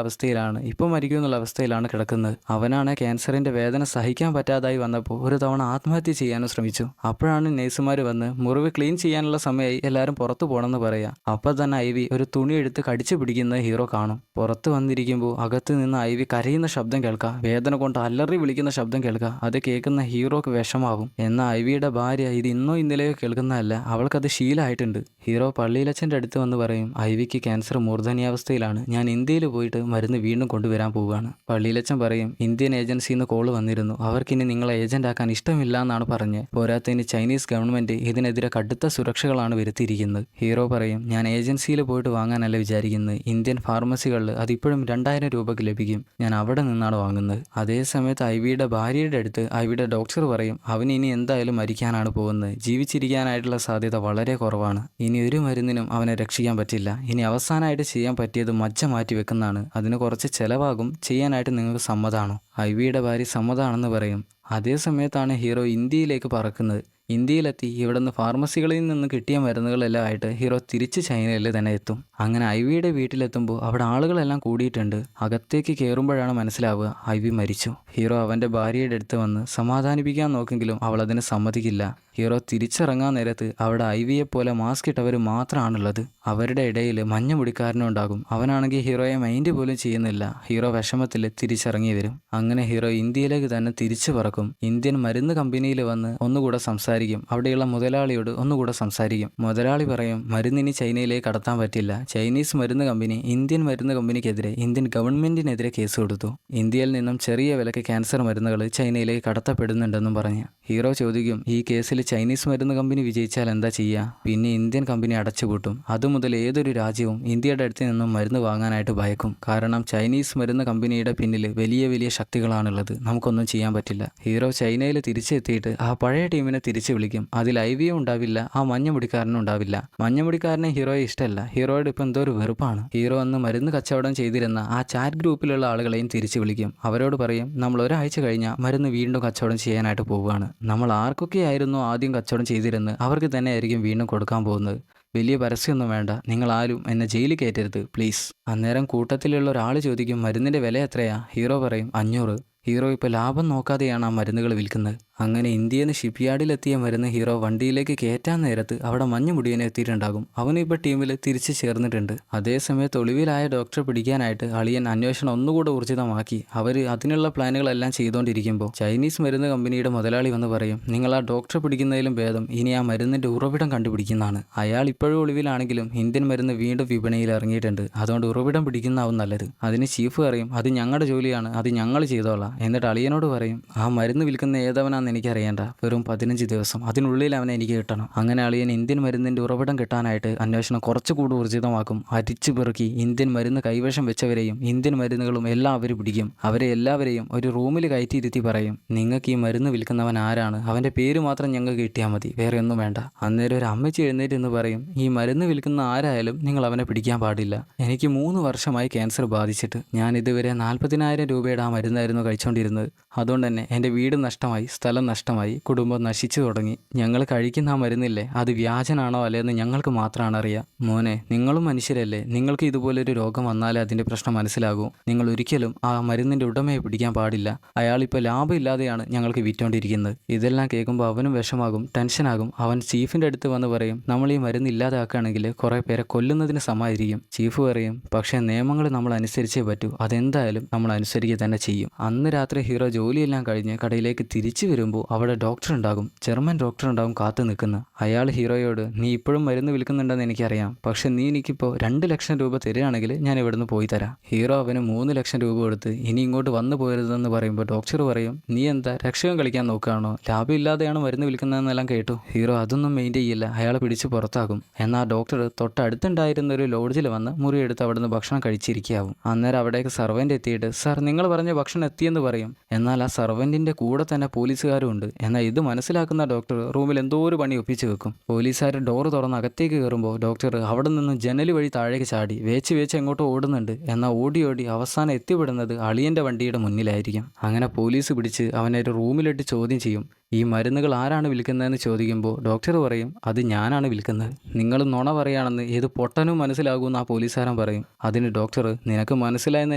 അവസ്ഥയിലാണ്. ഇപ്പോൾ മരിക്കുമെന്നുള്ള അവസ്ഥയിലാണ് കിടക്കുന്നത്. അവനാണ് ക്യാൻസറിന്റെ വേദന സഹിക്കാൻ പറ്റാതായി വന്നപ്പോൾ ഒരു തവണ ആത്മഹത്യ ചെയ്യാനും ശ്രമിച്ചു. അപ്പോഴാണ് നേഴ്സുമാർ വന്ന് മുറിവ് ക്ലീൻ ചെയ്യാനുള്ള സമയമായി, എല്ലാവരും പുറത്തു പോകണമെന്ന് പറയാം. അപ്പോൾ തന്നെ ഐവി ഒരു തുണി എടുത്ത് കടിച്ചു പിടിക്കുന്നത് ഹീറോ കാണും. പുറത്ത് വന്നിരിക്കുമ്പോൾ അകത്ത് നിന്ന് ഐവി കരയുന്ന ശബ്ദം കേൾക്കാം. വേദന കൊണ്ട് അലറി വിളിക്കുന്ന ശബ്ദം കേൾക്കാം. അത് കേൾക്കുന്ന ഹീറോക്ക് വിഷമാവും. എന്നാൽ ഐവിയുടെ ഭാര്യ ഇത് ഇന്നോ ഇന്നലെയോ കേൾക്കുന്നതല്ല, അവൾക്കത് ശീലമായിട്ടുണ്ട്. ഹീറോ പള്ളിയിലച്ഛൻ്റെ അടുത്ത് വന്ന് പറയും, ഐവിക്ക് ക്യാൻസർ മൂർധന്യാവസ്ഥയിലാണ്. ഞാൻ ഇന്ത്യയിൽ പോയിട്ട് മരുന്ന് വീണ്ടും കൊണ്ടുവരാൻ പോവുകയാണ്. പള്ളിയിലച്ഛൻ പറയും, ഇന്ത്യൻ ഏജൻസിയിൽ നിന്ന് കോള് വന്നിരുന്നു. അവർക്കിനി നിങ്ങളെ ഏജന്റ് ആക്കാൻ ഇഷ്ടമില്ല എന്നാണ് പറഞ്ഞ്. പോരാത്തതിന് ചൈനീസ് ഗവൺമെന്റ് ഇതിനെതിരെ കടുത്ത സുരക്ഷകളാണ് വരുത്തിയിരിക്കുന്നത്. ഹീറോ പറയും, ഞാൻ ഏജൻസിയിൽ പോയിട്ട് വാങ്ങാനല്ല വിചാരിക്കുന്നത്. ഇന്ത്യൻ ഫാർമസികളിൽ അതിപ്പോഴും 2000 രൂപയ്ക്ക് ലഭിക്കും. ഞാൻ അവിടെ നിന്നാണ് വാങ്ങുന്നത്. അതേ സമയത്ത് ഐവിയുടെ ഭാര്യയുടെ അടുത്ത് ഐവിയുടെ ഡോക്ടർ പറയും, അവൻ ഇനി എന്തായാലും മരിക്കാനാണ് പോകുന്നത്. ജീവിച്ചിരിക്കാനായിട്ടുള്ള സാധ്യത വളരെ കുറവാണ്. ഇനി ഒരു മരുന്നിനും അവനെ രക്ഷിക്കാൻ പറ്റില്ല. ഇനി അവസാനമായിട്ട് ചെയ്യാൻ പറ്റിയത് മജ്ജ മാറ്റി വെക്കുന്നതാണ്. അതിന് കുറച്ച് ചിലവാകും. ചെയ്യാനായിട്ട് നിങ്ങൾക്ക് സമ്മതമാണോ? ഐവിയുടെ ഭാര്യ സമ്മതമാണെന്ന് പറയും. അതേ സമയത്താണ് ഹീറോ ഇന്ത്യയിലേക്ക് പറക്കുന്നത്. ഇന്ത്യയിലെത്തി ഇവിടുന്ന് ഫാർമസികളിൽ നിന്ന് കിട്ടിയ മരുന്നുകളെല്ലാം ആയിട്ട് ഹീറോ തിരിച്ച് ചൈനയിൽ തന്നെ എത്തും. അങ്ങനെ ഐവിയുടെ വീട്ടിലെത്തുമ്പോൾ അവിടെ ആളുകളെല്ലാം കൂടിയിട്ടുണ്ട്. അകത്തേക്ക് കയറുമ്പോഴാണ് മനസ്സിലാവുക ഐവി മരിച്ചു. ഹീറോ അവൻ്റെ ഭാര്യയുടെ അടുത്ത് വന്ന് സമാധാനിപ്പിക്കാൻ നോക്കെങ്കിലും അവൾ അതിന് സമ്മതിക്കില്ല. ഹീറോ തിരിച്ചിറങ്ങാൻ നേരത്ത് അവിടെ ഐവിയെപ്പോലെ മാസ്ക് ഇട്ടവർ മാത്രമാണുള്ളത്. അവരുടെ ഇടയിൽ മഞ്ഞ മുടിക്കാരനും ഉണ്ടാകും. അവനാണെങ്കിൽ ഹീറോയെ മൈൻഡ് പോലും ചെയ്യുന്നില്ല. ഹീറോ വിഷമത്തിൽ തിരിച്ചിറങ്ങി വരും. അങ്ങനെ ഹീറോ ഇന്ത്യയിലേക്ക് തന്നെ തിരിച്ചു പറക്കും. ഇന്ത്യൻ മരുന്ന് കമ്പനിയിൽ വന്ന് ഒന്നുകൂടെ സംസാരിക്കും. അവിടെയുള്ള മുതലാളിയോട് ഒന്നുകൂടെ സംസാരിക്കും. മുതലാളി പറയും, മരുന്നിനി ചൈനയിലേക്ക് കടത്താൻ പറ്റില്ല. ചൈനീസ് മരുന്ന് കമ്പനി ഇന്ത്യൻ മരുന്ന് കമ്പനിക്കെതിരെ ഇന്ത്യൻ ഗവൺമെന്റിനെതിരെ കേസ് കൊടുത്തു. ഇന്ത്യയിൽ നിന്നും ചെറിയ വിലക്ക് ക്യാൻസർ മരുന്നുകൾ ചൈനയിലേക്ക് കടത്തപ്പെടുന്നുണ്ടെന്നും പറഞ്ഞ്. ഹീറോ ചോദിക്കും, ഈ കേസിൽ ചൈനീസ് മരുന്ന് കമ്പനി വിജയിച്ചാൽ എന്താ ചെയ്യുക? പിന്നെ ഇന്ത്യൻ കമ്പനി അടച്ചുപൂട്ടും. അതുമുതൽ ഏതൊരു രാജ്യവും ഇന്ത്യയുടെ അടുത്ത് നിന്നും മരുന്ന് വാങ്ങാനായിട്ട് ഭയക്കും. കാരണം ചൈനീസ് മരുന്ന് കമ്പനിയുടെ പിന്നിൽ വലിയ വലിയ ശക്തികളാണുള്ളത്. നമുക്കൊന്നും ചെയ്യാൻ പറ്റില്ല. ഹീറോ ചൈനയിൽ തിരിച്ചെത്തിയിട്ട് ആ പഴയ ടീമിനെ തിരിച്ചു വിളിക്കും. അതിൽ ഐവിയും ഉണ്ടാവില്ല, ആ മഞ്ഞമുടിക്കാരനും ഉണ്ടാവില്ല. മഞ്ഞമുടിക്കാരനെ ഹീറോയെ ഇഷ്ടമല്ല. ഹീറോയുടെ ഇപ്പം എന്തോ ഒരു വെറുപ്പാണ്. ഹീറോ അന്ന് മരുന്ന് കച്ചവടം ചെയ്തിരുന്ന ആ ചാറ്റ് ഗ്രൂപ്പിലുള്ള ആളുകളെയും തിരിച്ചു വിളിക്കും. അവരോട് പറയും, നമ്മൾ ഒരാഴ്ച കഴിഞ്ഞാൽ മരുന്ന് വീണ്ടും കച്ചവടം ചെയ്യാനായിട്ട് പോവുകയാണ്. നമ്മൾ ആർക്കൊക്കെ ആയിരുന്നു ആദ്യം കച്ചവടം ചെയ്തിരുന്നത് അവർക്ക് തന്നെ ആയിരിക്കും വീണ്ടും കൊടുക്കാൻ പോകുന്നത്. വലിയ പരസ്യമൊന്നും വേണ്ട. നിങ്ങൾ ആരും എന്നെ ജയിലിൽ കയറ്റരുത് പ്ലീസ്. അന്നേരം കൂട്ടത്തിലുള്ള ഒരാൾ ചോദിക്കും, മരുന്നിൻ്റെ വില എത്രയാ? ഹീറോ പറയും 500. ഹീറോ ഇപ്പോൾ ലാഭം നോക്കാതെയാണ് ആ മരുന്നുകൾ വിൽക്കുന്നത്. അങ്ങനെ ഇന്ത്യയിൽ നിന്ന് ഷിപ്പ് യാർഡിലെത്തിയ മരുന്ന് ഹീറോ വണ്ടിയിലേക്ക് കയറ്റാൻ നേരത്ത് അവിടെ മഞ്ഞ മുടിയനെ എത്തിയിട്ടുണ്ടാകും. അവനും ഇപ്പോൾ ടീമിൽ തിരിച്ച് ചേർന്നിട്ടുണ്ട്. അതേസമയത്ത് ഒളിവിലായ ഡോക്ടറെ പിടിക്കാനായിട്ട് അളിയൻ അന്വേഷണം ഒന്നുകൂടെ ഊർജിതമാക്കി. അവർ അതിനുള്ള പ്ലാനുകളെല്ലാം ചെയ്തുകൊണ്ടിരിക്കുമ്പോൾ ചൈനീസ് മരുന്ന് കമ്പനിയുടെ മുതലാളി വന്ന് പറയും, നിങ്ങൾ ആ ഡോക്ടറെ പിടിക്കുന്നതിലും ഭേദം ഇനി ആ മരുന്നിൻ്റെ ഉറവിടം കണ്ടുപിടിക്കുന്നതാണ്. അയാൾ ഇപ്പോഴും ഒളിവിലാണെങ്കിലും ഇന്ത്യൻ മരുന്ന് വീണ്ടും വിപണിയിൽ ഇറങ്ങിയിട്ടുണ്ട്. അതുകൊണ്ട് ഉറവിടം പിടിക്കുന്നതാവും നല്ലത്. അതിന് ചീഫ് പറയും, അത് ഞങ്ങളുടെ ജോലിയാണ്, അത് ഞങ്ങൾ ചെയ്തോളാം. എന്നിട്ട് അളിയനോട് പറയും, ആ മരുന്ന് വിൽക്കുന്ന ഏതവനാണെന്ന് എനിക്കറിയേണ്ട. വെറും 15 ദിവസം അതിനുള്ളിൽ അവനെ എനിക്ക് കിട്ടണം. അങ്ങനെ അളിയൻ ഇന്ത്യൻ മരുന്നിൻ്റെ ഉറവിടം കിട്ടാനായിട്ട് അന്വേഷണം കുറച്ചുകൂടി ഊർജിതമാക്കും. അരിച്ചു പെറുക്കി ഇന്ത്യൻ മരുന്ന് കൈവശം വെച്ചവരെയും ഇന്ത്യൻ മരുന്നുകളും എല്ലാം അവർ പിടിക്കും. അവരെ എല്ലാവരെയും ഒരു റൂമിൽ കയറ്റിയിരുത്തി പറയും, നിങ്ങൾക്ക് ഈ മരുന്ന് വിൽക്കുന്നവൻ ആരാണ്? അവൻ്റെ പേര് മാത്രം ഞങ്ങൾക്ക് കിട്ടിയാൽ മതി, വേറെ ഒന്നും വേണ്ട. അന്നേരം ഒരു അമ്മച്ചി എഴുന്നേറ്റ് എന്ന് പറയും, ഈ മരുന്ന് വിൽക്കുന്ന ആരായാലും നിങ്ങൾ അവനെ പിടിക്കാൻ പാടില്ല. എനിക്ക് 3 വർഷമായി ക്യാൻസർ ബാധിച്ചിട്ട് ഞാൻ ഇതുവരെ 40,000 രൂപയുടെ ആ മരുന്നായിരുന്നു കഴിച്ചുകൊണ്ടിരുന്നത്. അതുകൊണ്ട് തന്നെ എൻ്റെ വീട് നഷ്ടമായി, സ്ഥലം നഷ്ടമായി, കുടുംബം നശിച്ചു തുടങ്ങി. ഞങ്ങൾ കഴിക്കുന്ന ആ മരുന്നില്ലേ, അത് വ്യാജനാണോ അല്ലേന്ന് ഞങ്ങൾക്ക് മാത്രമാണ് അറിയാം. മോനെ, നിങ്ങളും മനുഷ്യരല്ലേ. നിങ്ങൾക്ക് ഇതുപോലൊരു രോഗം വന്നാലേ അതിൻ്റെ പ്രശ്നം മനസ്സിലാകൂ. നിങ്ങൾ ഒരിക്കലും ആ മരുന്നിൻ്റെ ഉടമയെ പിടിക്കാൻ പാടില്ല. അയാളിപ്പോൾ ലാഭമില്ലാതെയാണ് ഞങ്ങൾക്ക് വിറ്റുകൊണ്ടിരിക്കുന്നത്. ഇതെല്ലാം കേൾക്കുമ്പോൾ അവനും വിഷമാകും, ടെൻഷനാകും. അവൻ ചീഫിൻ്റെ അടുത്ത് വന്ന് പറയും, നമ്മൾ ഈ മരുന്ന് ഇല്ലാതാക്കുകയാണെങ്കിൽ കുറേ പേരെ കൊല്ലുന്നതിന് സമമായിരിക്കും. ചീഫ് പറയും, പക്ഷേ നിയമങ്ങൾ നമ്മൾ അനുസരിച്ചേ പറ്റൂ. അതെന്തായാലും നമ്മൾ അനുസരിക്കുക തന്നെ ചെയ്യും. അന്ന് രാത്രി ഹീറോ ജോലിയെല്ലാം കഴിഞ്ഞ് കടയിലേക്ക് തിരിച്ചു വരുമ്പോൾ അവിടെ ഡോക്ടർ ഉണ്ടാകും. ജർമ്മൻ ഡോക്ടർ ഉണ്ടാകും കാത്തു നിൽക്കുന്ന. അയാൾ ഹീറോയോട്, നീ ഇപ്പോഴും മരുന്ന് വിൽക്കുന്നുണ്ടെന്ന് എനിക്കറിയാം, പക്ഷെ നീ എനിക്കിപ്പോൾ 2 ലക്ഷം രൂപ തരികയാണെങ്കിൽ ഞാൻ ഇവിടുന്ന് പോയി തരാം. ഹീറോ അവന് 3 ലക്ഷം രൂപ കൊടുത്ത് ഇനി ഇങ്ങോട്ട് വന്നു പോരുതെന്ന് പറയുമ്പോൾ ഡോക്ടർ പറയും, നീ എന്താ രക്ഷകം കളിക്കാൻ നോക്കുകയാണോ? ലാഭമില്ലാതെയാണ് മരുന്ന് വിൽക്കുന്നതെന്നെല്ലാം കേട്ടു. ഹീറോ അതൊന്നും മെയിൻറ്റെയിൻ ചെയ്യില്ല. അയാളെ പിടിച്ച് പുറത്താക്കും. എന്നാൽ ഡോക്ടർ തൊട്ടടുത്തുണ്ടായിരുന്ന ഒരു ലോഡ്ജിൽ വന്ന് മുറിയെടുത്ത് അവിടുന്ന് ഭക്ഷണം കഴിച്ചിരിക്കാവും. അന്നേരം അവിടേക്ക് സർവൻ്റ് എത്തിയിട്ട്, സാർ നിങ്ങൾ പറഞ്ഞ ഭക്ഷണം എത്തിയെന്ന് പറയും. എന്നാൽ ആ സർവൻറ്റിൻ്റെ കൂടെ തന്നെ പോലീസുകാരും ഉണ്ട്. എന്നാൽ ഇത് മനസ്സിലാക്കുന്ന ഡോക്ടർ റൂമിൽ എന്തോ ഒരു പണി ഒപ്പിച്ച് വെക്കും. പോലീസുകാർ ഡോറ് തുറന്ന് അകത്തേക്ക് കയറുമ്പോൾ ഡോക്ടർ അവിടെ നിന്ന് ജനൽ വഴി താഴേക്ക് ചാടി വേച്ച് എങ്ങോട്ടോ ഓടുന്നുണ്ട്. എന്നാൽ ഓടി അവസാനം എത്തിപ്പെടുന്നത് അളിയൻ്റെ വണ്ടിയുടെ മുന്നിലായിരിക്കും. അങ്ങനെ പോലീസ് പിടിച്ച് അവനെ ഒരു റൂമിലിട്ട് ചോദ്യം ചെയ്യും. ഈ മരുന്നുകൾ ആരാണ് വിൽക്കുന്നതെന്ന് ചോദിക്കുമ്പോൾ ഡോക്ടർ പറയും, അത് ഞാനാണ് വിൽക്കുന്നത്. നിങ്ങൾ നുണ പറയുകയാണെന്ന് ഏത് പൊട്ടനും മനസ്സിലാകുമെന്ന് ആ പോലീസുകാരൻ പറയും. അതിന് ഡോക്ടർ, നിനക്ക് മനസ്സിലായെന്ന്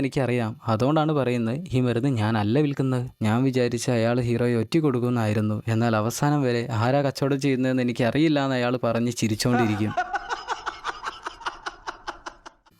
എനിക്കറിയാം, അതുകൊണ്ടാണ് പറയുന്നത് ഈ മരുന്ന് ഞാനല്ല വിൽക്കുന്നത്. ഞാൻ വിചാരിച്ച അയാൾ ഹീറോയെ ഒറ്റ കൊടുക്കുമെന്നായിരുന്നു. എന്നാൽ അവസാനം വരെ ആരാ കച്ചവടം ചെയ്യുന്നതെന്ന് എനിക്കറിയില്ല എന്ന് അയാൾ പറഞ്ഞ് ചിരിച്ചുകൊണ്ടിരിക്കും.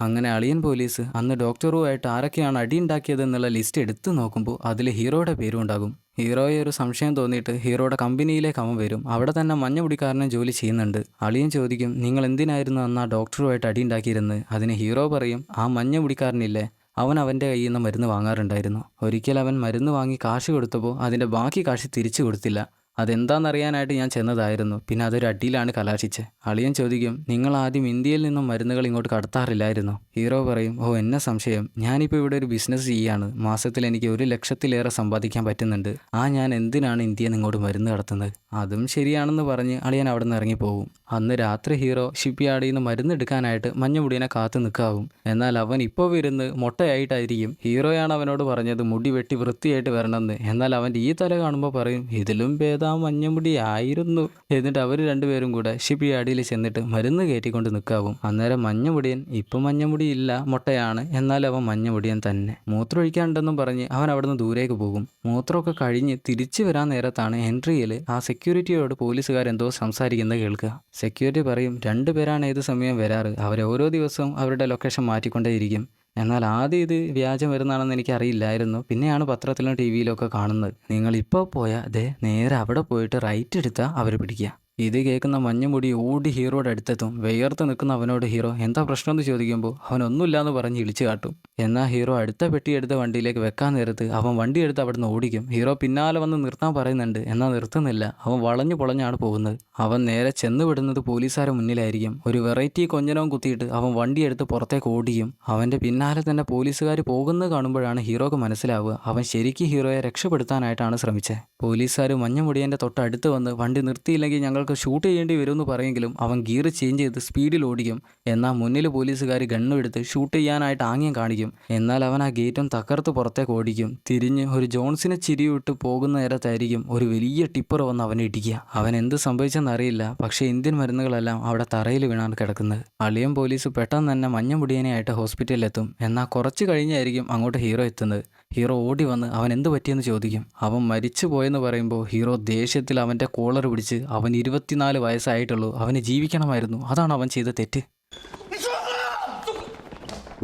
അങ്ങനെ അളിയൻ പോലീസ് അന്ന് ഡോക്ടറുമായിട്ട് ആരൊക്കെയാണ് അടിയുണ്ടാക്കിയതെന്നുള്ള ലിസ്റ്റ് എടുത്തു നോക്കുമ്പോൾ അതിൽ ഹീറോയുടെ പേരും ഉണ്ടാകും. ഹീറോയെ ഒരു സംശയം തോന്നിയിട്ട് ഹീറോയുടെ കമ്പനിയിലേക്ക് അവൻ വരും. അവിടെ തന്നെ മഞ്ഞമുടിക്കാരനെ ജോലി ചെയ്യുന്നുണ്ട്. അളിയൻ ചോദിക്കും, നിങ്ങൾ എന്തിനായിരുന്നു അന്ന് ആ ഡോക്ടറുമായിട്ട് അടിയുണ്ടാക്കിയിരുന്നത്? അതിന് ഹീറോ പറയും, ആ മഞ്ഞമുടിക്കാരനില്ലേ, അവൻ അവൻ്റെ കയ്യിൽ നിന്ന് മരുന്ന് വാങ്ങാറുണ്ടായിരുന്നു. ഒരിക്കൽ അവൻ മരുന്ന് വാങ്ങി കാശ് കൊടുത്തപ്പോൾ അതിൻ്റെ ബാക്കി കാശ് തിരിച്ചു കൊടുത്തില്ല. അതെന്താണെന്നറിയാനായിട്ട് ഞാൻ ചെന്നതായിരുന്നു. പിന്നെ അതൊരു അടിയിലാണ് കലാശിച്ചത്. അളിയൻ ചോദിക്കും, നിങ്ങൾ ആദ്യം ഇന്ത്യയിൽ നിന്നും മരുന്നുകൾ ഇങ്ങോട്ട് കടത്താറില്ലായിരുന്നോ? ഹീറോ പറയും, ഓ എന്നെ സംശയം, ഞാനിപ്പോൾ ഇവിടെ ഒരു ബിസിനസ് ചെയ്യാണ്. മാസത്തിൽ എനിക്ക് 1,00,000-ലേറെ സമ്പാദിക്കാൻ പറ്റുന്നുണ്ട്. ഞാൻ എന്തിനാണ് ഇന്ത്യയിൽ നിന്ന് ഇങ്ങോട്ട് മരുന്ന് കടത്തുന്നത്? അതും ശരിയാണെന്ന് പറഞ്ഞ് അളിയൻ അവിടെ നിന്ന് ഇറങ്ങിപ്പോകും. അന്ന് രാത്രി ഹീറോ ഷിപ്പ് യാർഡിൽ നിന്ന് മരുന്ന് എടുക്കാനായിട്ട് മഞ്ഞമുടിയനെ കാത്തു നിൽക്കാവും. എന്നാൽ അവൻ ഇപ്പോൾ വരുന്നത് മൊട്ടയായിട്ടായിരിക്കും. ഹീറോയാണ് അവനോട് പറഞ്ഞത് മുടി വെട്ടി വൃത്തിയായിട്ട് വരണമെന്ന്. എന്നാൽ അവൻ്റെ ഈ തല കാണുമ്പോൾ പറയും, ഇതിലും ഭേദം മഞ്ഞമുടി ആയിരുന്നു. എന്നിട്ട് അവർ രണ്ടുപേരും കൂടെ ഷിപ്പ് യാർഡിൽ ചെന്നിട്ട് മരുന്ന് കയറ്റിക്കൊണ്ട് നിൽക്കാവും. അന്നേരം മഞ്ഞമുടിയൻ ഇപ്പം മഞ്ഞമുടി ഇല്ല, മൊട്ടയാണ്. എന്നാൽ അവൻ മഞ്ഞമുടിയൻ തന്നെ. മൂത്രമൊഴിക്കാനുണ്ടെന്നും പറഞ്ഞ് അവൻ അവിടുന്ന് ദൂരേക്ക് പോകും. മൂത്രമൊക്കെ കഴിഞ്ഞ് തിരിച്ചു വരാൻ നേരത്താണ് എൻട്രിയിൽ ആ സെക്യൂരിറ്റിയോട് പോലീസുകാരെന്തോ സംസാരിക്കുന്നത് കേൾക്കുക. സെക്യൂരിറ്റി പറയും, 2 പേരാണ് ഏത് സമയം വരാറ്. അവർ ഓരോ ദിവസവും അവരുടെ ലൊക്കേഷൻ മാറ്റിക്കൊണ്ടേയിരിക്കും. എന്നാൽ ആദ്യം ഇത് വ്യാജം വരുന്നതാണെന്ന് എനിക്കറിയില്ലായിരുന്നു. പിന്നെയാണ് പത്രത്തിലും ടി വിയിലൊക്കെ കാണുന്നത്. നിങ്ങളിപ്പോൾ പോയാൽ നേരെ അവിടെ പോയിട്ട് റൈറ്റ് എടുത്താൽ അവർ പിടിക്കുക. ഇത് കേൾക്കുന്ന മഞ്ഞമുടി ഓടി ഹീറോയുടെ അടുത്തെത്തും. വിയർത്ത് നിൽക്കുന്ന അവനോട് ഹീറോ എന്താ പ്രശ്നമെന്ന് ചോദിക്കുമ്പോൾ അവൻ ഒന്നുമില്ലാന്ന് പറഞ്ഞ് ഇളിച്ചു കാട്ടും. എന്നാൽ ഹീറോ അടുത്ത പെട്ടിയെടുത്ത് വണ്ടിയിലേക്ക് വെക്കാൻ നേരത്ത് അവൻ വണ്ടിയെടുത്ത് അവിടുന്ന് ഓടിക്കും. ഹീറോ പിന്നാലെ വന്ന് നിർത്താൻ പറയുന്നുണ്ട്, എന്നാൽ നിർത്തുന്നില്ല. അവൻ വളഞ്ഞു പൊളഞ്ഞാണ് പോകുന്നത്. അവൻ നേരെ ചെന്ന് വിടുന്നത് പോലീസുകാരുടെ മുന്നിലായിരിക്കും. ഒരു വെറൈറ്റി കൊഞ്ഞനവും കുത്തിയിട്ട് അവൻ വണ്ടിയെടുത്ത് പുറത്തേക്ക് ഓടിക്കും. അവൻ്റെ പിന്നാലെ തന്നെ പോലീസുകാർ പോകുന്നത് കാണുമ്പോഴാണ് ഹീറോക്ക് മനസ്സിലാവുക അവൻ ശരിക്കും ഹീറോയെ രക്ഷപ്പെടുത്താനായിട്ടാണ് ശ്രമിച്ചത്. പോലീസുകാർ മഞ്ഞമുടിയൻ്റെ തൊട്ടടുത്ത് വന്ന് വണ്ടി നിർത്തിയില്ലെങ്കിൽ ഞങ്ങൾക്ക് ഷൂട്ട് ചെയ്യേണ്ടി വരുമെന്ന് പറയുമെങ്കിലും അവൻ ഗിയർ ചേഞ്ച് ചെയ്ത് സ്പീഡിൽ ഓടിക്കും. എന്നാൽ മുന്നിൽ പോലീസുകാർ ഗണ്ണും എടുത്ത് ഷൂട്ട് ചെയ്യാനായിട്ട് ആംഗ്യം കാണിക്കും. എന്നാൽ അവൻ ആ ഗേറ്റും തകർത്ത് പുറത്തേക്ക് ഓടിക്കും. തിരിഞ്ഞ് ഒരു ജോൺസിനെ ചിരിവിട്ട് പോകുന്ന നേരത്തായിരിക്കും ഒരു വലിയ ടിപ്പർ വന്ന് അവനെ ഇടിക്കുക. അവൻ എന്ത് സംഭവിച്ചെന്നറിയില്ല. പക്ഷേ ഇന്ത്യൻ മരുന്നുകളെല്ലാം അവിടെ തറയിൽ വീണാണ് കിടക്കുന്നത്. അളിയൻ പോലീസ് പെട്ടെന്ന് തന്നെ മഞ്ഞമുടിയനായിട്ട് ഹോസ്പിറ്റലിലെത്തും. എന്നാൽ കുറച്ച് കഴിഞ്ഞായിരിക്കും അങ്ങോട്ട് ഹീറോ എത്തുന്നത്. ഹീറോ ഓടി വന്ന് അവൻ എന്ത് പറ്റിയെന്ന് ചോദിക്കും. അവൻ മരിച്ചു പോയെന്ന് പറയുമ്പോൾ ഹീറോ ദേഷ്യത്തിൽ അവൻ്റെ കോളർ പിടിച്ച്, അവൻ 24 വയസ്സായിട്ടുള്ളൂ, അവന് ജീവിക്കണമായിരുന്നു, അതാണ് അവൻ ചെയ്ത തെറ്റ്.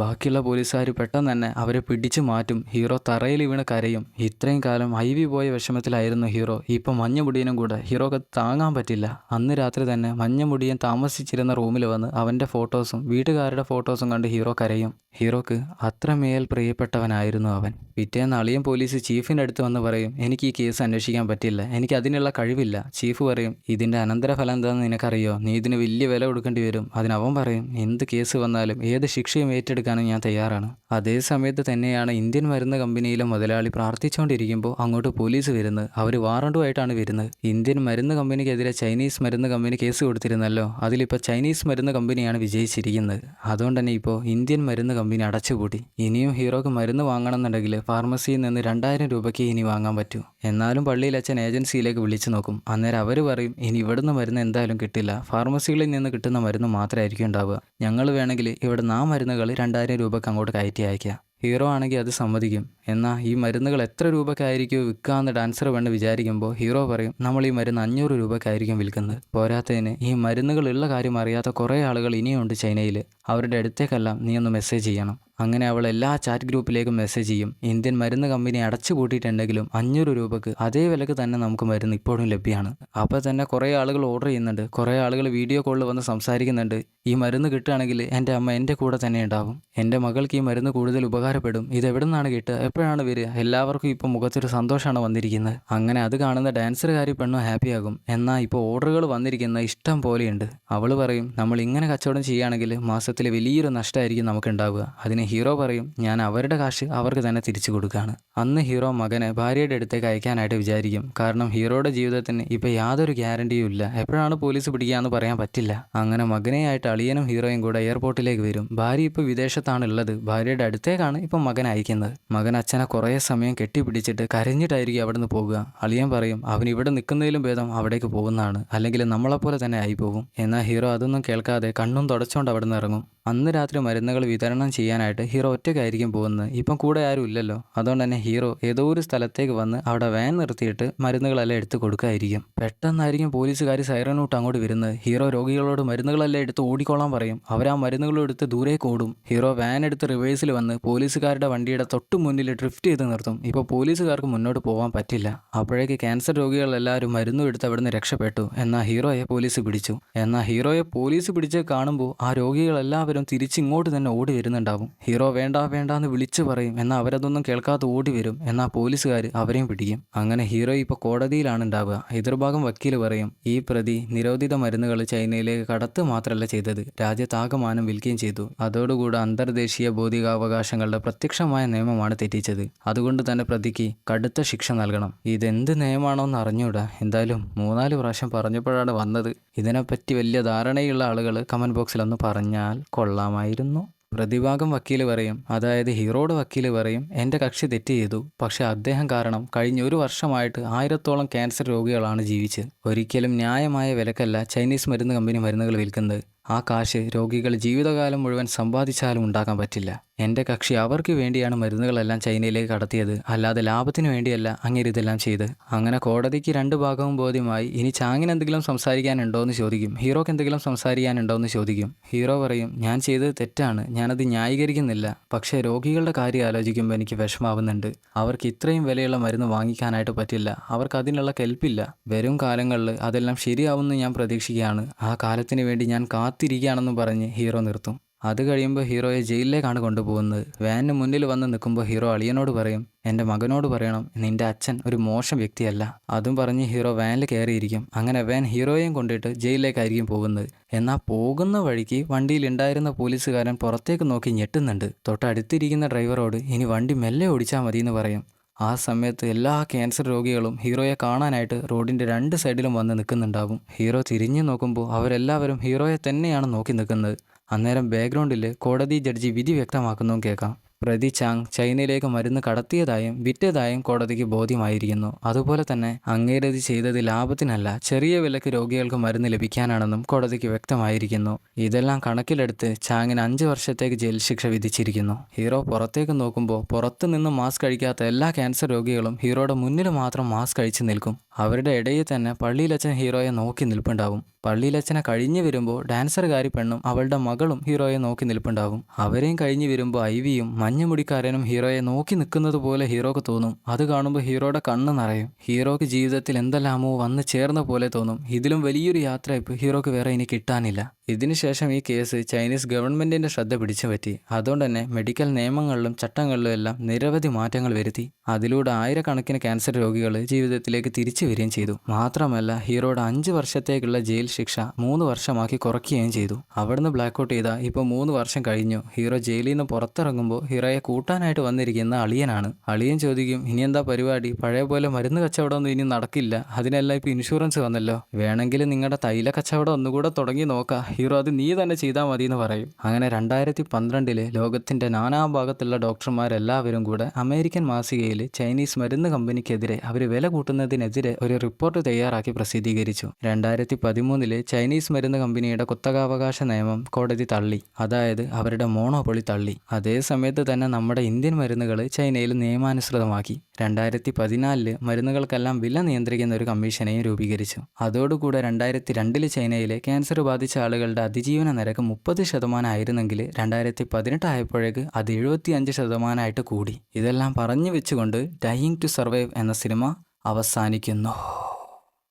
ബാക്കിയുള്ള പോലീസുകാർ പെട്ടെന്ന് തന്നെ അവരെ പിടിച്ചു മാറ്റും. ഹീറോ തറയിൽ വീണ് കരയും. ഇത്രയും കാലം ഐവി പോയ വിഷമത്തിലായിരുന്നു ഹീറോ. ഇപ്പം മഞ്ഞമുടിയനും കൂടെ ഹീറോക്ക് താങ്ങാൻ പറ്റില്ല. അന്ന് രാത്രി തന്നെ മഞ്ഞമുടിയൻ താമസിച്ചിരുന്ന റൂമിൽ വന്ന് അവൻ്റെ ഫോട്ടോസും വീട്ടുകാരുടെ ഫോട്ടോസും കണ്ട് ഹീറോ കരയും. ഹീറോക്ക് അത്രമേൽ പ്രിയപ്പെട്ടവനായിരുന്നു അവൻ. പിറ്റേന്ന് അളിയൻ പോലീസ് ചീഫിൻ്റെ അടുത്ത് വന്ന് പറയും, എനിക്ക് ഈ കേസ് അന്വേഷിക്കാൻ പറ്റില്ല, എനിക്ക് അതിനുള്ള കഴിവില്ല. ചീഫ് പറയും, ഇതിൻ്റെ അനന്തരഫലം എന്താണെന്ന് നിനക്കറിയോ? നീ ഇതിന് വലിയ വില കൊടുക്കേണ്ടി വരും. അതിനവൻ പറയും, എന്ത് കേസ് വന്നാലും ഏത് ശിക്ഷയും ഏറ്റെടുക്കാനും ഞാൻ തയ്യാറാണ്. അതേ സമയത്ത് തന്നെയാണ് ഇന്ത്യൻ മരുന്ന് കമ്പനിയിലെ മുതലാളി പ്രാർത്ഥിച്ചുകൊണ്ടിരിക്കുമ്പോൾ അങ്ങോട്ട് പോലീസ് വരുന്നത്. അവർ വാറണ്ടുമായിട്ടാണ് വരുന്നത്. ഇന്ത്യൻ മരുന്ന് കമ്പനിക്കെതിരെ ചൈനീസ് മരുന്ന് കമ്പനി കേസ് കൊടുത്തിരുന്നല്ലോ, അതിലിപ്പോൾ ചൈനീസ് മരുന്ന് കമ്പനിയാണ് വിജയിച്ചിരിക്കുന്നത്. അതുകൊണ്ട് തന്നെ ഇപ്പോൾ ഇന്ത്യൻ മരുന്ന് കമ്പനി അടച്ചുപൂട്ടി. ഇനിയും ഹീറോക്ക് മരുന്ന് വാങ്ങണമെന്നുണ്ടെങ്കിൽ ഫാർമസിയിൽ നിന്ന് 2000 രൂപയ്ക്ക് ഇനി വാങ്ങാൻ പറ്റൂ. എന്നാലും പള്ളിയിൽ അച്ഛൻ ഏജൻസിയിലേക്ക് വിളിച്ചു നോക്കും. അന്നേരം അവർ പറയും, ഇനി ഇവിടുന്ന് മരുന്ന് എന്തായാലും കിട്ടില്ല, ഫാർമസികളിൽ നിന്ന് കിട്ടുന്ന മരുന്ന് മാത്രമായിരിക്കും ഉണ്ടാവുക. ഞങ്ങൾ വേണമെങ്കിൽ ഇവിടെ മരുന്നുകൾ 2000 രൂപയ്ക്ക് അങ്ങോട്ട് കയറ്റി അയക്കാം. ഹീറോ ആണെങ്കിൽ അത് സമ്മതിക്കും. എന്നാൽ ഈ മരുന്നുകൾ എത്ര രൂപയ്ക്കായിരിക്കും വിൽക്കാമെന്ന് ഡാൻസർ വേണ്ട വിചാരിക്കുമ്പോൾ ഹീറോ പറയും, നമ്മൾ ഈ മരുന്ന് 500 രൂപയ്ക്കായിരിക്കും വിൽക്കുന്നത്. പോരാത്തതിന് ഈ മരുന്നുകളുള്ള കാര്യം അറിയാത്ത കുറേ ആളുകൾ ഇനിയുണ്ട് ചൈനയിൽ. അവരുടെ അടുത്തേക്കെല്ലാം നീ ഒന്ന് മെസ്സേജ് ചെയ്യണം. അങ്ങനെ അവൾ എല്ലാ ചാറ്റ് ഗ്രൂപ്പിലേക്കും മെസ്സേജ് ചെയ്യും. ഇന്ത്യൻ മരുന്ന് കമ്പനി അടച്ചു പൂട്ടിയിട്ടുണ്ടെങ്കിലും 500 രൂപയ്ക്ക് അതേ വിലക്ക് തന്നെ നമുക്ക് മരുന്ന് ഇപ്പോഴും ലഭ്യമാണ്. അപ്പോൾ തന്നെ കുറേ ആളുകൾ ഓർഡർ ചെയ്യുന്നുണ്ട്. കുറേ ആളുകൾ വീഡിയോ കോളിൽ വന്ന് സംസാരിക്കുന്നുണ്ട്. ഈ മരുന്ന് കിട്ടുകയാണെങ്കിൽ എൻ്റെ അമ്മ എൻ്റെ കൂടെ തന്നെ ഉണ്ടാകും. എൻ്റെ മകൾക്ക് ഈ മരുന്ന് കൂടുതൽ ഉപകാരപ്പെടും. ഇത് എവിടെ നിന്നാണ് കിട്ടുക, എപ്പോഴാണ് വരിക? എല്ലാവർക്കും ഇപ്പോൾ മുഖത്തൊരു സന്തോഷമാണ് വന്നിരിക്കുന്നത്. അങ്ങനെ അത് കാണുന്ന ഡാൻസറുകാരി പെണ്ണും ഹാപ്പിയാകും. എന്നാൽ ഇപ്പോൾ ഓർഡറുകൾ വന്നിരിക്കുന്ന ഇഷ്ടം പോലെയുണ്ട്. അവൾ പറയും, നമ്മൾ ഇങ്ങനെ കച്ചവടം ചെയ്യുകയാണെങ്കിൽ മാസത്തിൽ വലിയൊരു നഷ്ടമായിരിക്കും നമുക്ക് ഉണ്ടാവുക. അതിന് ഹീറോ പറയും, ഞാൻ അവരുടെ കാശ് അവർക്ക് തന്നെ തിരിച്ചു കൊടുക്കുകയാണ്. അന്ന് ഹീറോ മകനെ ഭാര്യയുടെ അടുത്തേക്ക് അയക്കാനായിട്ട് വിചാരിക്കും. കാരണം ഹീറോയുടെ ജീവിതത്തിന് ഇപ്പോൾ യാതൊരു ഗ്യാരണ്ടിയും ഇല്ല. എപ്പോഴാണ് പോലീസ് പിടിക്കുകയെന്ന് പറയാൻ പറ്റില്ല. അങ്ങനെ മകനെയായിട്ട് അളിയനും ഹീറോയും കൂടെ എയർപോർട്ടിലേക്ക് വരും. ഭാര്യ ഇപ്പോൾ വിദേശത്താണ് ഉള്ളത്. ഭാര്യയുടെ അടുത്തേക്കാണ് ഇപ്പം മകൻ അയക്കുന്നത്. മകൻ അച്ഛനെ കുറേ സമയം കെട്ടിപ്പിടിച്ചിട്ട് കരഞ്ഞിട്ടായിരിക്കും അവിടെ നിന്ന് പോകുക. അളിയൻ പറയും, അവൻ ഇവിടെ നിൽക്കുന്നതിലും ഭേദം അവിടേക്ക് പോകുന്നതാണ്, അല്ലെങ്കിൽ നമ്മളെപ്പോലെ തന്നെ ആയി പോകും. എന്നാൽ ഹീറോ അതൊന്നും കേൾക്കാതെ കണ്ണും തുടച്ചുകൊണ്ട് അവിടെ നിന്ന് ഇറങ്ങും. അന്ന് രാത്രി മരുന്നുകൾ വിതരണം ചെയ്യാനായിട്ട് ഹീറോ ഒറ്റയ്ക്കായിരിക്കും പോകുന്നത്. ഇപ്പം കൂടെ ആരും ഇല്ലല്ലോ. അതുകൊണ്ട് തന്നെ ഹീറോ ഏതോ ഒരു സ്ഥലത്തേക്ക് വന്ന് അവിടെ വാൻ നിർത്തിയിട്ട് മരുന്നുകളെല്ലാം എടുത്ത് കൊടുക്കായിരിക്കും. പെട്ടെന്നായിരിക്കും പോലീസുകാർ സൈറനൂട്ട് അങ്ങോട്ട് വരുന്നത്. ഹീറോ രോഗികളോട് മരുന്നുകളെല്ലാം എടുത്ത് ഓടിക്കോളാൻ പറയും. അവർ ആ മരുന്നുകളും എടുത്ത് ദൂരേക്ക് ഓടും. ഹീറോ വാൻ എടുത്ത് റിവേഴ്സിൽ വന്ന് പോലീസുകാരുടെ വണ്ടിയുടെ തൊട്ട് മുന്നിൽ ഡ്രിഫ്റ്റ് ചെയ്ത് നിർത്തും. ഇപ്പോൾ പോലീസുകാർക്ക് മുന്നോട്ട് പോകാൻ പറ്റില്ല. അപ്പോഴേക്ക് ക്യാൻസർ രോഗികളെല്ലാവരും മരുന്നും എടുത്ത് അവിടെ നിന്ന് രക്ഷപ്പെട്ടു. എന്നാൽ ഹീറോയെ പോലീസ് പിടിച്ചു. എന്നാൽ ഹീറോയെ പോലീസ് പിടിച്ച് കാണുമ്പോൾ ആ രോഗികളെല്ലാവരും എല്ലാവരും തിരിച്ചിങ്ങോട്ട് തന്നെ ഓടി വരുന്നുണ്ടാവും. ഹീറോ വേണ്ട വേണ്ടാന്ന് വിളിച്ചു പറയും, എന്നാൽ അവരതൊന്നും കേൾക്കാതെ ഓടി വരും. എന്നാൽ പോലീസുകാർ അവരെയും പിടിക്കും. അങ്ങനെ ഹീറോ ഇപ്പോൾ കോടതിയിലാണ് ഉണ്ടാവുക. എതിർഭാഗം വക്കീൽ പറയും, ഈ പ്രതി നിരോധിത മരുന്നുകൾ ചൈനയിലേക്ക് കടത്ത് മാത്രമല്ല ചെയ്തത്, രാജ്യത്താകമാനം വിൽക്കുകയും ചെയ്തു. അതോടുകൂടി അന്തർദേശീയ ബൗദ്ധികാവകാശങ്ങളുടെ പ്രത്യക്ഷമായ നിയമമാണ് തെറ്റിച്ചത്. അതുകൊണ്ട് തന്നെ പ്രതിക്ക് കടുത്ത ശിക്ഷ നൽകണം. ഇതെന്ത് നിയമമാണോ എന്ന് അറിഞ്ഞൂടാ. എന്തായാലും 3-4 പ്രാവശ്യം പറഞ്ഞപ്പോഴാണ് വന്നത്. ഇതിനെപ്പറ്റി വലിയ ധാരണയുള്ള ആളുകൾ കമൻറ്റ് ബോക്സിൽ ഒന്ന് പറഞ്ഞാൽ കൊള്ളാമായിരുന്നു. പ്രതിഭാഗം വക്കീൽ പറയും, അതായത് ഹീറോയുടെ വക്കീൽ പറയും, എൻ്റെ കക്ഷി തെറ്റ് ചെയ്തു. പക്ഷേ അദ്ദേഹം കാരണം കഴിഞ്ഞ 1 വർഷമായിട്ട് 1000-ഓളം ക്യാൻസർ രോഗികളാണ് ജീവിച്ചത്. ഒരിക്കലും ന്യായമായ വിലക്കല്ല ചൈനീസ് മരുന്ന് കമ്പനി മരുന്നുകൾ വിൽക്കുന്നത്. ആ കാശ് രോഗികൾ ജീവിതകാലം മുഴുവൻ സമ്പാദിച്ചാലും ഉണ്ടാക്കാൻ പറ്റില്ല. എൻ്റെ കക്ഷി അവർക്ക് വേണ്ടിയാണ് മരുന്നുകളെല്ലാം ചൈനയിലേക്ക് കടത്തിയത്, അല്ലാതെ ലാഭത്തിന് വേണ്ടിയല്ല അങ്ങേര് ഇതെല്ലാം ചെയ്ത്. അങ്ങനെ കോടതിക്ക് 2 ഭാഗവും ബോധ്യമായി. ഇനി ചാങ്ങിന് എന്തെങ്കിലും സംസാരിക്കാനുണ്ടോ എന്ന് ചോദിക്കും. ഹീറോക്ക് എന്തെങ്കിലും സംസാരിക്കാനുണ്ടോ എന്ന് ചോദിക്കും. ഹീറോ പറയും, ഞാൻ ചെയ്തത് തെറ്റാണ്, ഞാനത് ന്യായീകരിക്കുന്നില്ല. പക്ഷേ രോഗികളുടെ കാര്യം ആലോചിക്കുമ്പോൾ എനിക്ക് വിഷമാവുന്നുണ്ട്. അവർക്ക് ഇത്രയും വിലയുള്ള മരുന്ന് വാങ്ങിക്കാനായിട്ട് പറ്റില്ല. അവർക്ക് അതിനുള്ള കെൽപ്പില്ല. വരും കാലങ്ങളിൽ അതെല്ലാം ശരിയാവുമെന്ന് ഞാൻ പ്രതീക്ഷിക്കുകയാണ്. ആ കാലത്തിന് വേണ്ടി ഞാൻ കാത്തിരിക്കുകയാണെന്ന് പറഞ്ഞ് ഹീറോ നിർത്തും. അത് കഴിയുമ്പോൾ ഹീറോയെ ജയിലിലേക്കാണ് കൊണ്ടുപോകുന്നത്. വാനിന് മുന്നിൽ വന്ന് നിൽക്കുമ്പോൾ ഹീറോ അളിയനോട് പറയും, എൻ്റെ മകനോട് പറയണം നിൻ്റെ അച്ഛൻ ഒരു മോശം വ്യക്തിയല്ല. അതും പറഞ്ഞ് ഹീറോ വാനിൽ കയറിയിരിക്കും. അങ്ങനെ വാൻ ഹീറോയെയും കൊണ്ടിട്ട് ജയിലിലേക്കായിരിക്കും പോകുന്നത്. എന്നാൽ പോകുന്ന വഴിക്ക് വണ്ടിയിലുണ്ടായിരുന്ന പോലീസുകാരൻ പുറത്തേക്ക് നോക്കി ഞെട്ടുന്നുണ്ട്. തൊട്ടടുത്തിരിക്കുന്ന ഡ്രൈവറോട് ഇനി വണ്ടി മെല്ലെ ഓടിച്ചാൽ മതി എന്ന് പറയും. ആ സമയത്ത് എല്ലാ ക്യാൻസർ രോഗികളും ഹീറോയെ കാണാനായിട്ട് റോഡിൻ്റെ 2 സൈഡിലും വന്ന് നിൽക്കുന്നുണ്ടാകും. ഹീറോ തിരിഞ്ഞു നോക്കുമ്പോൾ അവരെല്ലാവരും ഹീറോയെ തന്നെയാണ് നോക്കി നിൽക്കുന്നത്. അന്നേരം ബാക്ക്ഗ്രൗണ്ടിൽ കോടതി ജഡ്ജി വിധി വ്യക്തമാക്കുന്നതും കേൾക്കാം. പ്രതി ചാങ് ചൈനയിലേക്ക് മരുന്ന് കടത്തിയതായും വിറ്റതായും കോടതിക്ക് ബോധ്യമായിരിക്കുന്നു. അതുപോലെ തന്നെ അങ്ങേരത് ചെയ്തത് ലാഭത്തിനല്ല, ചെറിയ വിലക്ക് രോഗികൾക്ക് മരുന്ന് ലഭിക്കാനാണെന്നും കോടതിക്ക് വ്യക്തമായിരിക്കുന്നു. ഇതെല്ലാം കണക്കിലെടുത്ത് ചാങ്ങിന് 5 വർഷത്തേക്ക് ജയിൽ ശിക്ഷ വിധിച്ചിരിക്കുന്നു. ഹീറോ പുറത്തേക്ക് നോക്കുമ്പോൾ പുറത്തു നിന്ന് മാസ്ക് കഴിക്കാത്ത എല്ലാ ക്യാൻസർ രോഗികളും ഹീറോയുടെ മുന്നിൽ മാത്രം മാസ്ക് കഴിച്ച് നിൽക്കും. അവരുടെ ഇടയിൽ തന്നെ പള്ളിയിലച്ഛൻ ഹീറോയെ നോക്കി നിൽപ്പുണ്ടാവും. പള്ളിയിലച്ഛനെ കഴിഞ്ഞു വരുമ്പോൾ ഡാൻസർകാരി പെണ്ണും അവളുടെ മകളും ഹീറോയെ നോക്കി നിൽപ്പുണ്ടാവും. അവരെയും കഴിഞ്ഞു വരുമ്പോൾ ഐവിയും മഞ്ഞുമുടിക്കാരനും ഹീറോയെ നോക്കി നിൽക്കുന്നത് പോലെ ഹീറോക്ക് തോന്നും. അത് കാണുമ്പോൾ ഹീറോയുടെ കണ്ണ് നിറയും. ഹീറോക്ക് ജീവിതത്തിൽ എന്തെല്ലാമോ വന്ന് ചേർന്ന പോലെ തോന്നും. ഇതിലും വലിയൊരു യാത്രയപ്പ് ഹീറോക്ക് വേറെ ഇനി കിട്ടാനില്ല. ഇതിനുശേഷം ഈ കേസ് ചൈനീസ് ഗവൺമെൻറ്റിൻ്റെ ശ്രദ്ധ പിടിച്ചു പറ്റി. അതുകൊണ്ട് തന്നെ മെഡിക്കൽ നിയമങ്ങളിലും ചട്ടങ്ങളിലും എല്ലാം നിരവധി മാറ്റങ്ങൾ വരുത്തി. അതിലൂടെ ആയിരക്കണക്കിന് ക്യാൻസർ രോഗികൾ ജീവിതത്തിലേക്ക് തിരിച്ചു വരികയും ചെയ്തു. മാത്രമല്ല ഹീറോയുടെ 5 വർഷത്തേക്കുള്ള ജയിൽ ശിക്ഷ 3 വർഷമാക്കി കുറയ്ക്കുകയും ചെയ്തു. അവിടുന്ന് ബ്ലാക്ക് ഔട്ട് ചെയ്താൽ ഇപ്പോൾ 3 വർഷം കഴിഞ്ഞു. ഹീറോ ജയിലിൽ നിന്ന് പുറത്തിറങ്ങുമ്പോൾ ഹീറോയെ കൂട്ടാനായിട്ട് വന്നിരിക്കുന്ന അളിയനാണ്. അളിയൻ ചോദിക്കും, ഇനി എന്താ പരിപാടി? പഴയ പോലെ മരുന്ന് കച്ചവടമൊന്നും ഇനി നടക്കില്ല, അതിനെല്ലാം ഇപ്പോൾ ഇൻഷുറൻസ് വന്നല്ലോ, വേണമെങ്കിൽ നിങ്ങളുടെ തൈല കച്ചവടം ഒന്നുകൂടെ തുടങ്ങി നോക്കാം. ഹീറോ അത് നീ തന്നെ ചെയ്താൽ മതി എന്ന് പറയും. അങ്ങനെ 2012 ലോകത്തിൻ്റെ നാനാഭാഗത്തുള്ള ഡോക്ടർമാരെല്ലാവരും കൂടെ അമേരിക്കൻ മാസികയിൽ ചൈനീസ് മരുന്ന് കമ്പനിക്കെതിരെ അവർ വില കൂട്ടുന്നതിനെതിരെ ഒരു റിപ്പോർട്ട് തയ്യാറാക്കി പ്രസിദ്ധീകരിച്ചു. 2013 ചൈനീസ് മരുന്ന് കമ്പനിയുടെ കുത്തകാവകാശ നിയമം കോടതി തള്ളി. അതായത് അവരുടെ മോണോപൊളി തള്ളി. അതേ സമയത്ത് തന്നെ നമ്മുടെ ഇന്ത്യൻ മരുന്നുകൾ ചൈനയിൽ നിയമാനുസൃതമാക്കി. 2014 മരുന്നുകൾക്കെല്ലാം വില നിയന്ത്രിക്കുന്ന ഒരു കമ്മീഷനെയും രൂപീകരിച്ചു. അതോടുകൂടെ 2002 ചൈനയിലെ ക്യാൻസർ ബാധിച്ച ആളുകളുടെ അതിജീവന നിരക്ക് 30% ആയിരുന്നെങ്കിൽ 2018 ആയപ്പോഴേക്ക് അത് 75% കൂടി. ഇതെല്ലാം പറഞ്ഞു വെച്ചുകൊണ്ട് ഡൈയിങ് ടു സർവൈവ് എന്ന സിനിമ അവസാനിക്കുന്നു.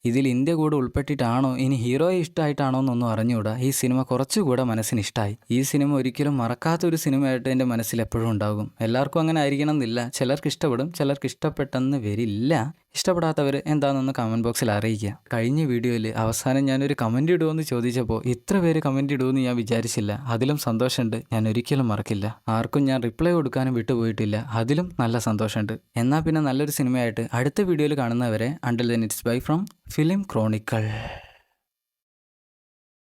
ഇതിൽ ഇന്ത്യ കൂടെ ഉൾപ്പെട്ടിട്ടാണോ ഇനി ഹീറോയെ ഇഷ്ടമായിട്ടാണോ എന്നൊന്നും അറിഞ്ഞുകൂടാ. ഈ സിനിമ കുറച്ചുകൂടെ മനസ്സിന് ഇഷ്ടമായി. ഈ സിനിമ ഒരിക്കലും മറക്കാത്തൊരു സിനിമയായിട്ട് എൻ്റെ മനസ്സിൽ എപ്പോഴും ഉണ്ടാകും. എല്ലാവർക്കും അങ്ങനെ ആയിരിക്കണം എന്നില്ല. ചിലർക്ക് ഇഷ്ടപ്പെടും, ചിലർക്ക് ഇഷ്ടപ്പെട്ടെന്ന് വരില്ല. ഇഷ്ടപ്പെടാത്തവർ എന്താണെന്നൊന്ന് കമൻറ്റ് ബോക്സിൽ അറിയിക്കുക. കഴിഞ്ഞ വീഡിയോയിൽ അവസാനം ഞാനൊരു കമൻറ്റ് ഇടുമെന്ന് ചോദിച്ചപ്പോൾ ഇത്ര പേര് കമൻറ്റ് ഇടുമെന്ന് ഞാൻ വിചാരിച്ചില്ല. അതിലും സന്തോഷമുണ്ട്. ഞാൻ ഒരിക്കലും മറക്കില്ല. ആർക്കും ഞാൻ റിപ്ലൈ കൊടുക്കാനും വിട്ടുപോയിട്ടില്ല. അതിലും നല്ല സന്തോഷമുണ്ട്. എന്നാൽ പിന്നെ നല്ലൊരു സിനിമയായിട്ട് അടുത്ത വീഡിയോയിൽ കാണുന്നവരെ until then it's bye from film Chronicle.